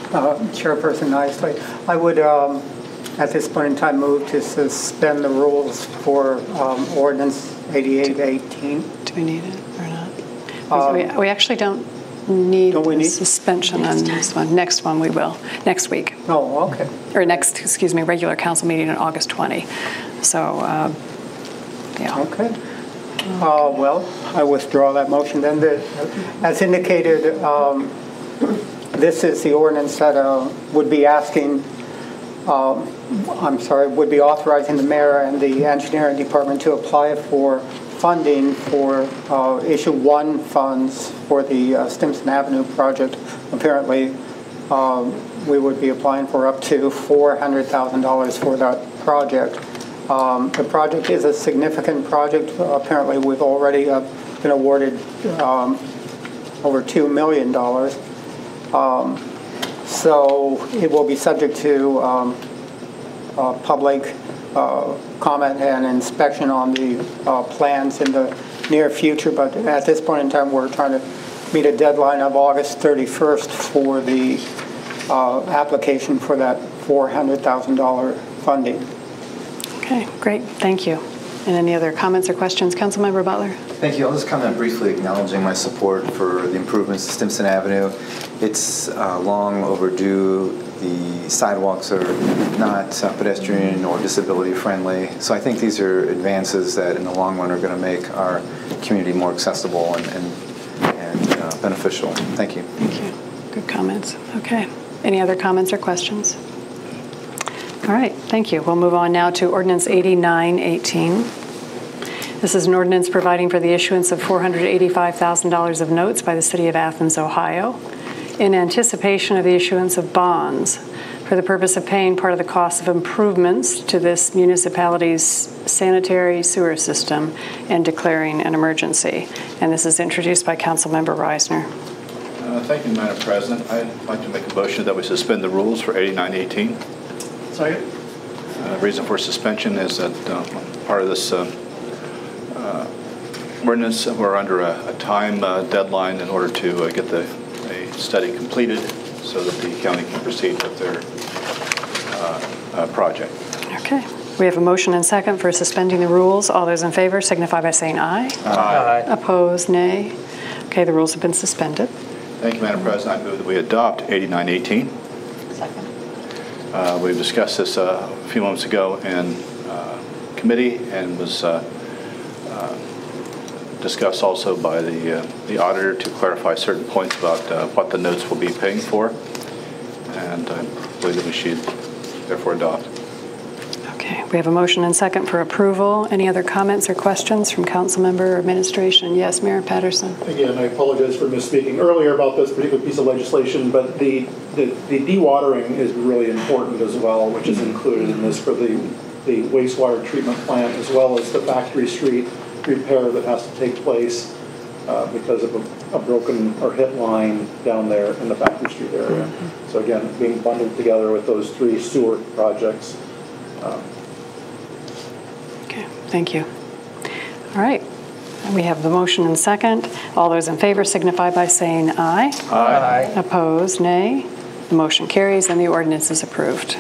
[SPEAKER 9] Chairperson Nisley. I would, at this point in time, move to suspend the rules for Ordinance 8818.
[SPEAKER 1] Do we need it or not? We actually don't need suspension on this one. Next one we will, next week.
[SPEAKER 9] Oh, okay.
[SPEAKER 1] Or regular council meeting on August 20. So, yeah.
[SPEAKER 9] Okay. Well, I withdraw that motion then. As indicated, this is the ordinance that would be asking, would be authorizing the mayor and the engineering department to apply for funding for issue 1 funds for the Stimson Avenue project. Apparently, we would be applying for up to $400,000 for that project. The project is a significant project. Apparently, we've already been awarded over $2 million. So it will be subject to public comment and inspection on the plans in the near future. But at this point in time, we're trying to meet a deadline of August 31st for the application for that $400,000 funding.
[SPEAKER 1] Okay, great. Thank you. And any other comments or questions? Councilmember Butler.
[SPEAKER 7] Thank you. I'll just comment briefly acknowledging my support for the improvements to Stimson Avenue. It's long overdue. The sidewalks are not pedestrian or disability friendly. So I think these are advances that in the long run are going to make our community more accessible and beneficial. Thank you.
[SPEAKER 1] Thank you. Good comments. Okay. Any other comments or questions? All right, thank you. We'll move on now to Ordinance 8918. This is an ordinance providing for the issuance of $485,000 of notes by the City of Athens, Ohio, in anticipation of the issuance of bonds for the purpose of paying part of the cost of improvements to this municipality's sanitary sewer system and declaring an emergency. And this is introduced by Councilmember Reisner.
[SPEAKER 6] Thank you, Madam President. I'd like to make a motion that we suspend the rules for 8918.
[SPEAKER 11] Second.
[SPEAKER 6] Reason for suspension is that part of this ordinance, we're under a time deadline in order to get a study completed so that the county can proceed with their project.
[SPEAKER 1] Okay. We have a motion and second for suspending the rules. All those in favor signify by saying aye.
[SPEAKER 3] Aye.
[SPEAKER 1] Opposed, nay. Okay, the rules have been suspended.
[SPEAKER 6] Thank you, Madam President. I move that we adopt 8918.
[SPEAKER 2] Second.
[SPEAKER 6] We discussed this a few moments ago in committee and was discussed also by the auditor to clarify certain points about what the notes will be paying for. And I believe that we should therefore adopt.
[SPEAKER 1] Okay, we have a motion and second for approval. Any other comments or questions from council member or administration? Yes, Mayor Patterson.
[SPEAKER 11] Again, I apologize for misspeaking earlier about this particular piece of legislation, but the dewatering is really important as well, which is included in this for the wastewater treatment plant, as well as the factory street repair that has to take place because of a broken or hit line down there in the factory street area. Mm-hmm. So again, being bundled together with those 3 sewer projects.
[SPEAKER 1] Okay, thank you. All right, we have the motion and second. All those in favor signify by saying aye.
[SPEAKER 3] Aye.
[SPEAKER 1] Opposed, nay. The motion carries and the ordinance is approved.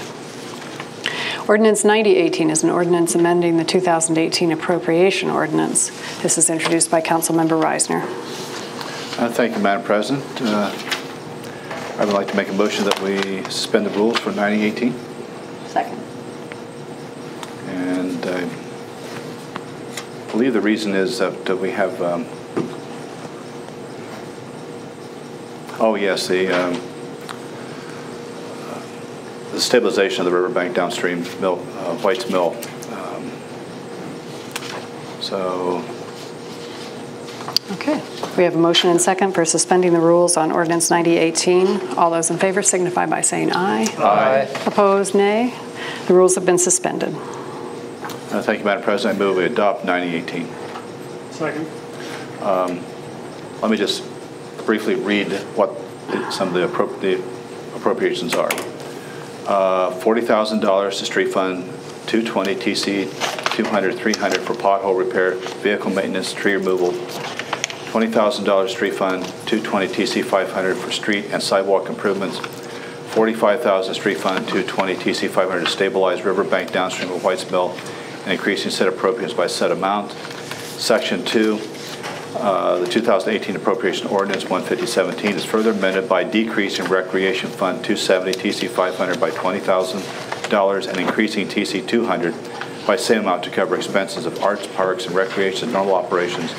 [SPEAKER 1] Ordinance 9018 is an ordinance amending the 2018 appropriation ordinance. This is introduced by Councilmember Reisner.
[SPEAKER 6] Thank you, Madam President. I would like to make a motion that we suspend the rules for 9018.
[SPEAKER 2] Second.
[SPEAKER 6] And I believe the reason is that we have, the stabilization of the riverbank downstream mill, White's Mill.
[SPEAKER 1] Okay, we have a motion and second for suspending the rules on Ordinance 9018. All those in favor signify by saying aye.
[SPEAKER 3] Aye.
[SPEAKER 1] Opposed, nay. The rules have been suspended.
[SPEAKER 6] Thank you, Madam President. I move we adopt 9018.
[SPEAKER 11] Second.
[SPEAKER 6] Let me just briefly read what some of the appropriations are. $40,000 to street fund, 220 TC 200 300 for pothole repair, vehicle maintenance, tree removal. $20,000 street fund, 220 TC 500 for street and sidewalk improvements. $45,000 street fund, 220 TC 500 to stabilize riverbank downstream of White's Mill and increasing said appropriations by said amount. Section 2, the 2018 appropriation ordinance 15017 is further amended by decreasing recreation fund 270 TC 500 by $20,000 and increasing TC 200 by same amount to cover expenses of arts, parks, and recreation, normal operations,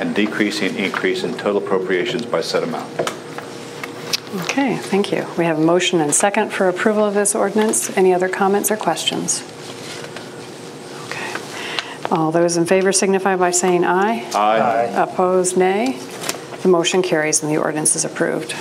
[SPEAKER 6] and decreasing increase in total appropriations by said amount.
[SPEAKER 1] Okay, thank you. We have a motion and second for approval of this ordinance. Any other comments or questions? Okay. All those in favor signify by saying aye.
[SPEAKER 6] Aye.
[SPEAKER 1] Opposed, nay. The motion carries and the ordinance is approved.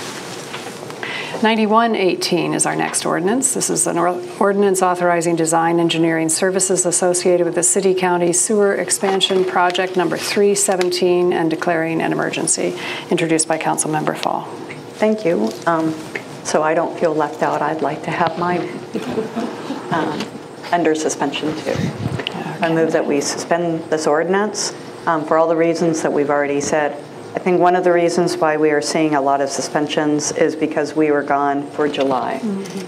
[SPEAKER 1] 9118 is our next ordinance. This is an ordinance authorizing design engineering services associated with the city-county sewer expansion project number 317 and declaring an emergency, introduced by Councilmember Fall.
[SPEAKER 2] Thank you. So I don't feel left out, I'd like to have mine under suspension too. I move that we suspend this ordinance for all the reasons that we've already said. I think one of the reasons why we are seeing a lot of suspensions is because we were gone for July.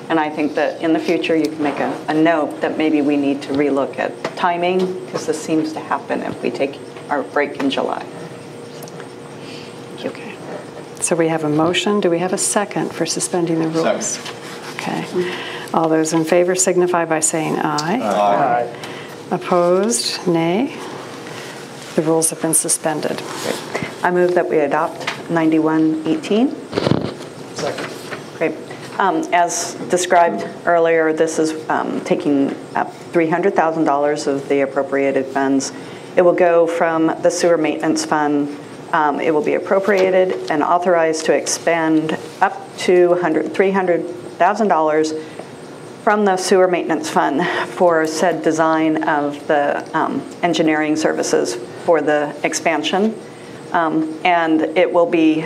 [SPEAKER 2] And I think that in the future you can make a note that maybe we need to relook at timing, because this seems to happen if we take our break in July.
[SPEAKER 1] Okay. So we have a motion. Do we have a second for suspending the rules?
[SPEAKER 6] Second.
[SPEAKER 1] Okay. All those in favor signify by saying aye.
[SPEAKER 6] Aye.
[SPEAKER 1] Opposed, nay. The rules have been suspended.
[SPEAKER 2] I move that we adopt 9118.
[SPEAKER 11] Second.
[SPEAKER 2] Great. As described earlier, this is taking up $300,000 of the appropriated funds. It will go from the sewer maintenance fund. It will be appropriated and authorized to expend up to $300,000 from the sewer maintenance fund for said design of the engineering services for the expansion. And it will be,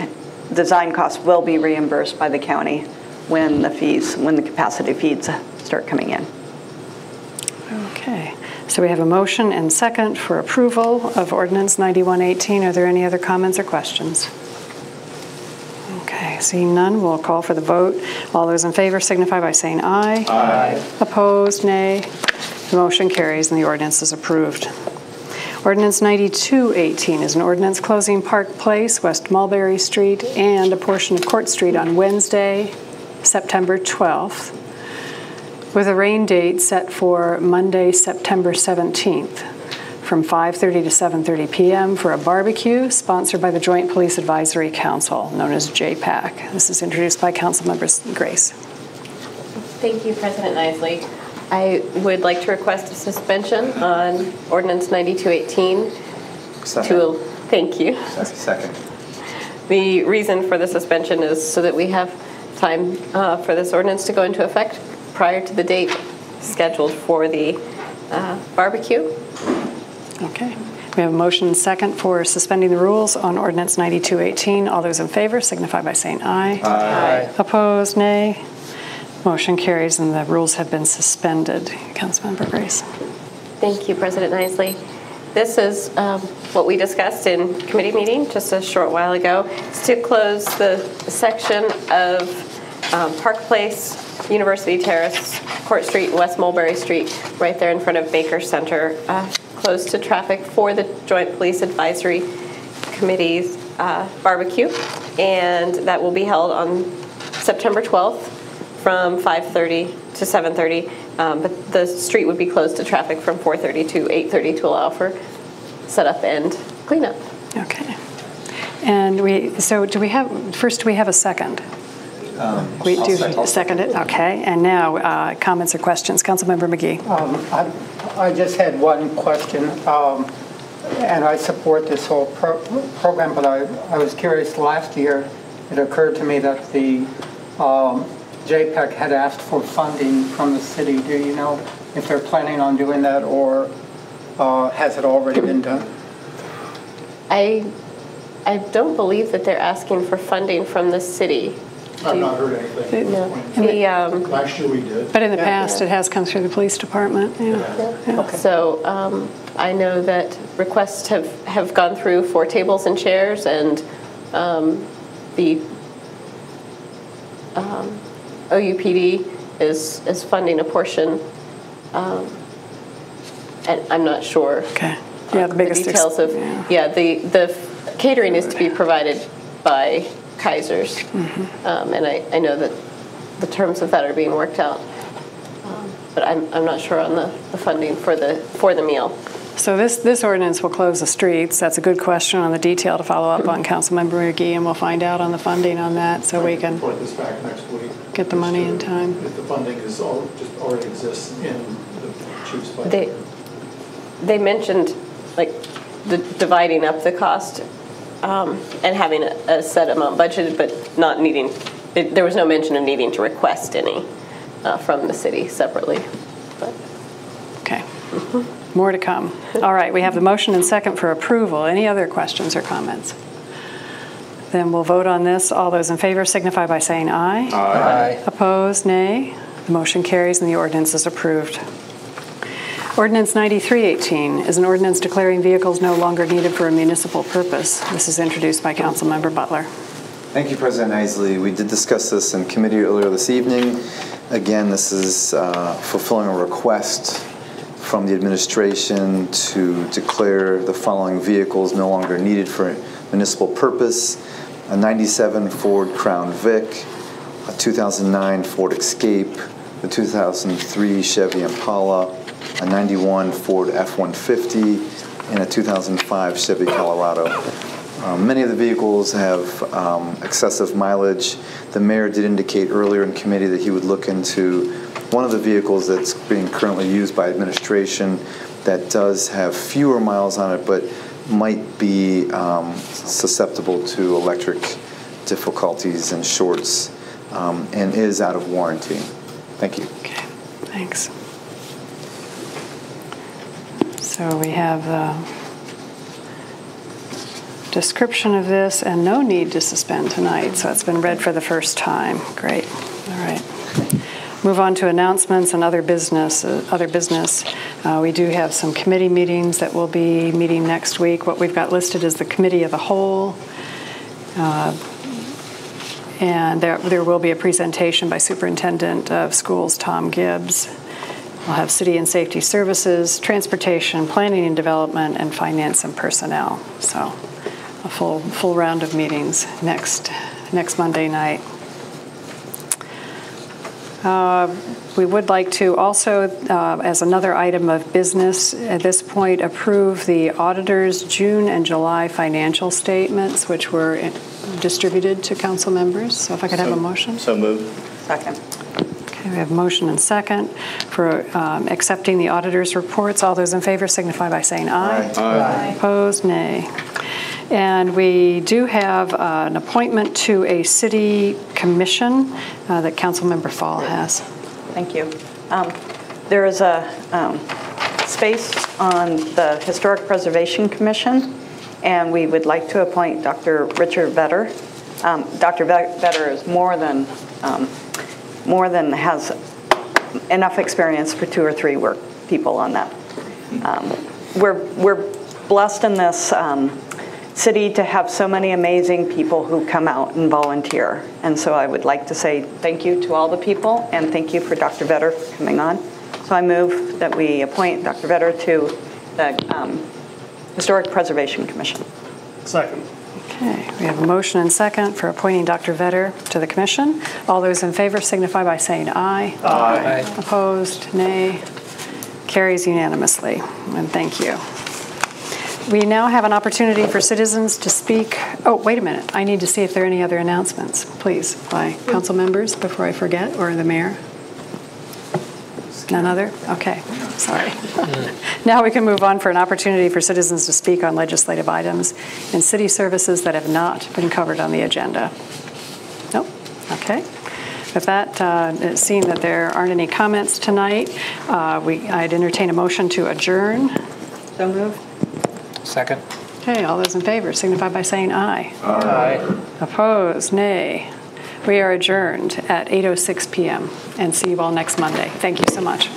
[SPEAKER 2] design costs will be reimbursed by the county when the capacity fees start coming in.
[SPEAKER 1] Okay. So we have a motion and second for approval of Ordinance 9118. Are there any other comments or questions? Okay, seeing none, we'll call for the vote. All those in favor signify by saying aye.
[SPEAKER 6] Aye.
[SPEAKER 1] Opposed, nay. The motion carries and the ordinance is approved. Ordinance 9218 is an ordinance closing Park Place, West Mulberry Street, and a portion of Court Street on Wednesday, September 12th, with a rain date set for Monday, September 17th, from 5:30 to 7:30 p.m. for a barbecue sponsored by the Joint Police Advisory Council, known as JPAC. This is introduced by Councilmember Grace.
[SPEAKER 10] Thank you, President Isley. I would like to request a suspension on Ordinance 9218.
[SPEAKER 7] Second.
[SPEAKER 10] Thank you.
[SPEAKER 7] Second.
[SPEAKER 10] The reason for the suspension is so that we have time for this ordinance to go into effect prior to the date scheduled for the barbecue.
[SPEAKER 1] Okay. We have a motion and second for suspending the rules on Ordinance 9218. All those in favor signify by saying aye.
[SPEAKER 6] Aye.
[SPEAKER 1] Opposed, nay. Motion carries and the rules have been suspended. Councilmember Grace.
[SPEAKER 10] Thank you, President Isley. This is what we discussed in committee meeting just a short while ago. It's to close the section of Park Place, University Terrace, Court Street, and West Mulberry Street, right there in front of Baker Center, closed to traffic for the Joint Police Advisory Committee's barbecue. And that will be held on September 12th from 5:30 to 7:30. But the street would be closed to traffic from 4:30 to 8:30 to allow for setup and cleanup.
[SPEAKER 1] Okay. And do we have a second? We do second it? Okay. And now comments or questions. Councilmember McGee.
[SPEAKER 9] I just had one question, and I support this whole program, but I was curious, last year it occurred to me that the JPEC had asked for funding from the city. Do you know if they're planning on doing that, or has it already been done?
[SPEAKER 10] I don't believe that they're asking for funding from the city.
[SPEAKER 4] I've not heard anything.
[SPEAKER 10] No.
[SPEAKER 4] Last year we did.
[SPEAKER 1] But in the past, it has come through the police department. Yeah.
[SPEAKER 9] Okay.
[SPEAKER 10] So I know that requests have gone through for tables and chairs, and the OUPD is funding a portion, and I'm not sure.
[SPEAKER 1] Okay. Yeah, the biggest
[SPEAKER 10] details of the catering is to be provided by Kaiser's, and I know that the terms of that are being worked out. but I'm not sure on the funding for the meal.
[SPEAKER 1] So this ordinance will close the streets. That's a good question on the detail to follow up on, Councilmember McGee, and we'll find out on the funding on that so we can
[SPEAKER 4] report this back next week.
[SPEAKER 1] Get the money in time.
[SPEAKER 4] If the funding is just already exists in the chief's budget.
[SPEAKER 10] They mentioned like the dividing up the cost and having a set amount budgeted, but not needing. There was no mention of needing to request any from the city separately. But.
[SPEAKER 1] Okay. More to come. All right, we have the motion and second for approval. Any other questions or comments? Then we'll vote on this. All those in favor signify by saying aye.
[SPEAKER 3] Aye.
[SPEAKER 1] Opposed, nay. The motion carries and the ordinance is approved. Ordinance 9318 is an ordinance declaring vehicles no longer needed for a municipal purpose. This is introduced by Councilmember Butler.
[SPEAKER 7] Thank you, President Isley. We did discuss this in committee earlier this evening. Again, this is fulfilling a request from the administration to declare the following vehicles no longer needed for municipal purpose: a 97 Ford Crown Vic, a 2009 Ford Escape, the 2003 Chevy Impala, a 91 Ford F-150, and a 2005 Chevy Colorado. Many of the vehicles have excessive mileage. The mayor did indicate earlier in committee that he would look into one of the vehicles that's being currently used by administration that does have fewer miles on it, but might be susceptible to electric difficulties and shorts, and is out of warranty. Thank you.
[SPEAKER 1] Okay, thanks. So we have the description of this and no need to suspend tonight, so it's been read for the first time. Great. All right. Move on to announcements and other business. We do have some committee meetings that will be meeting next week. What we've got listed is the committee of the whole. And there will be a presentation by Superintendent of Schools Tom Gibbs. We'll have City and Safety Services, Transportation, Planning and Development, and Finance and Personnel. So a full round of meetings next Monday night. We would like to also, as another item of business at this point, approve the auditor's June and July financial statements, which were distributed to council members. So if I could have a motion.
[SPEAKER 6] So moved.
[SPEAKER 2] Second.
[SPEAKER 1] Okay, we have a motion and second for accepting the auditor's reports. All those in favor signify by saying aye.
[SPEAKER 6] Aye.
[SPEAKER 1] Opposed, nay. And we do have an appointment to a city commission that Councilmember Fall has.
[SPEAKER 2] Thank you. There is a space on the Historic Preservation Commission, and we would like to appoint Dr. Richard Vetter. Dr. Vetter is more than has enough experience for 2 or 3 work people on that. We're blessed in this city to have so many amazing people who come out and volunteer. And so I would like to say thank you to all the people, and thank you for Dr. Vetter for coming on. So I move that we appoint Dr. Vetter to the Historic Preservation Commission.
[SPEAKER 5] Second.
[SPEAKER 1] Okay, we have a motion and second for appointing Dr. Vetter to the commission. All those in favor signify by saying aye.
[SPEAKER 3] Aye.
[SPEAKER 1] Opposed, nay. Carries unanimously, and thank you. We now have an opportunity for citizens to speak. Oh, wait a minute. I need to see if there are any other announcements, please, by council members before I forget, or the mayor. None other? Okay, sorry. Now we can move on for an opportunity for citizens to speak on legislative items and city services that have not been covered on the agenda. Nope, okay. With that, seeing that there aren't any comments tonight, I'd entertain a motion to adjourn.
[SPEAKER 2] So moved.
[SPEAKER 3] Second.
[SPEAKER 1] Okay, all those in favor signify by saying aye.
[SPEAKER 3] Aye.
[SPEAKER 1] Opposed, nay. We are adjourned at 8:06 p.m. and see you all next Monday. Thank you so much.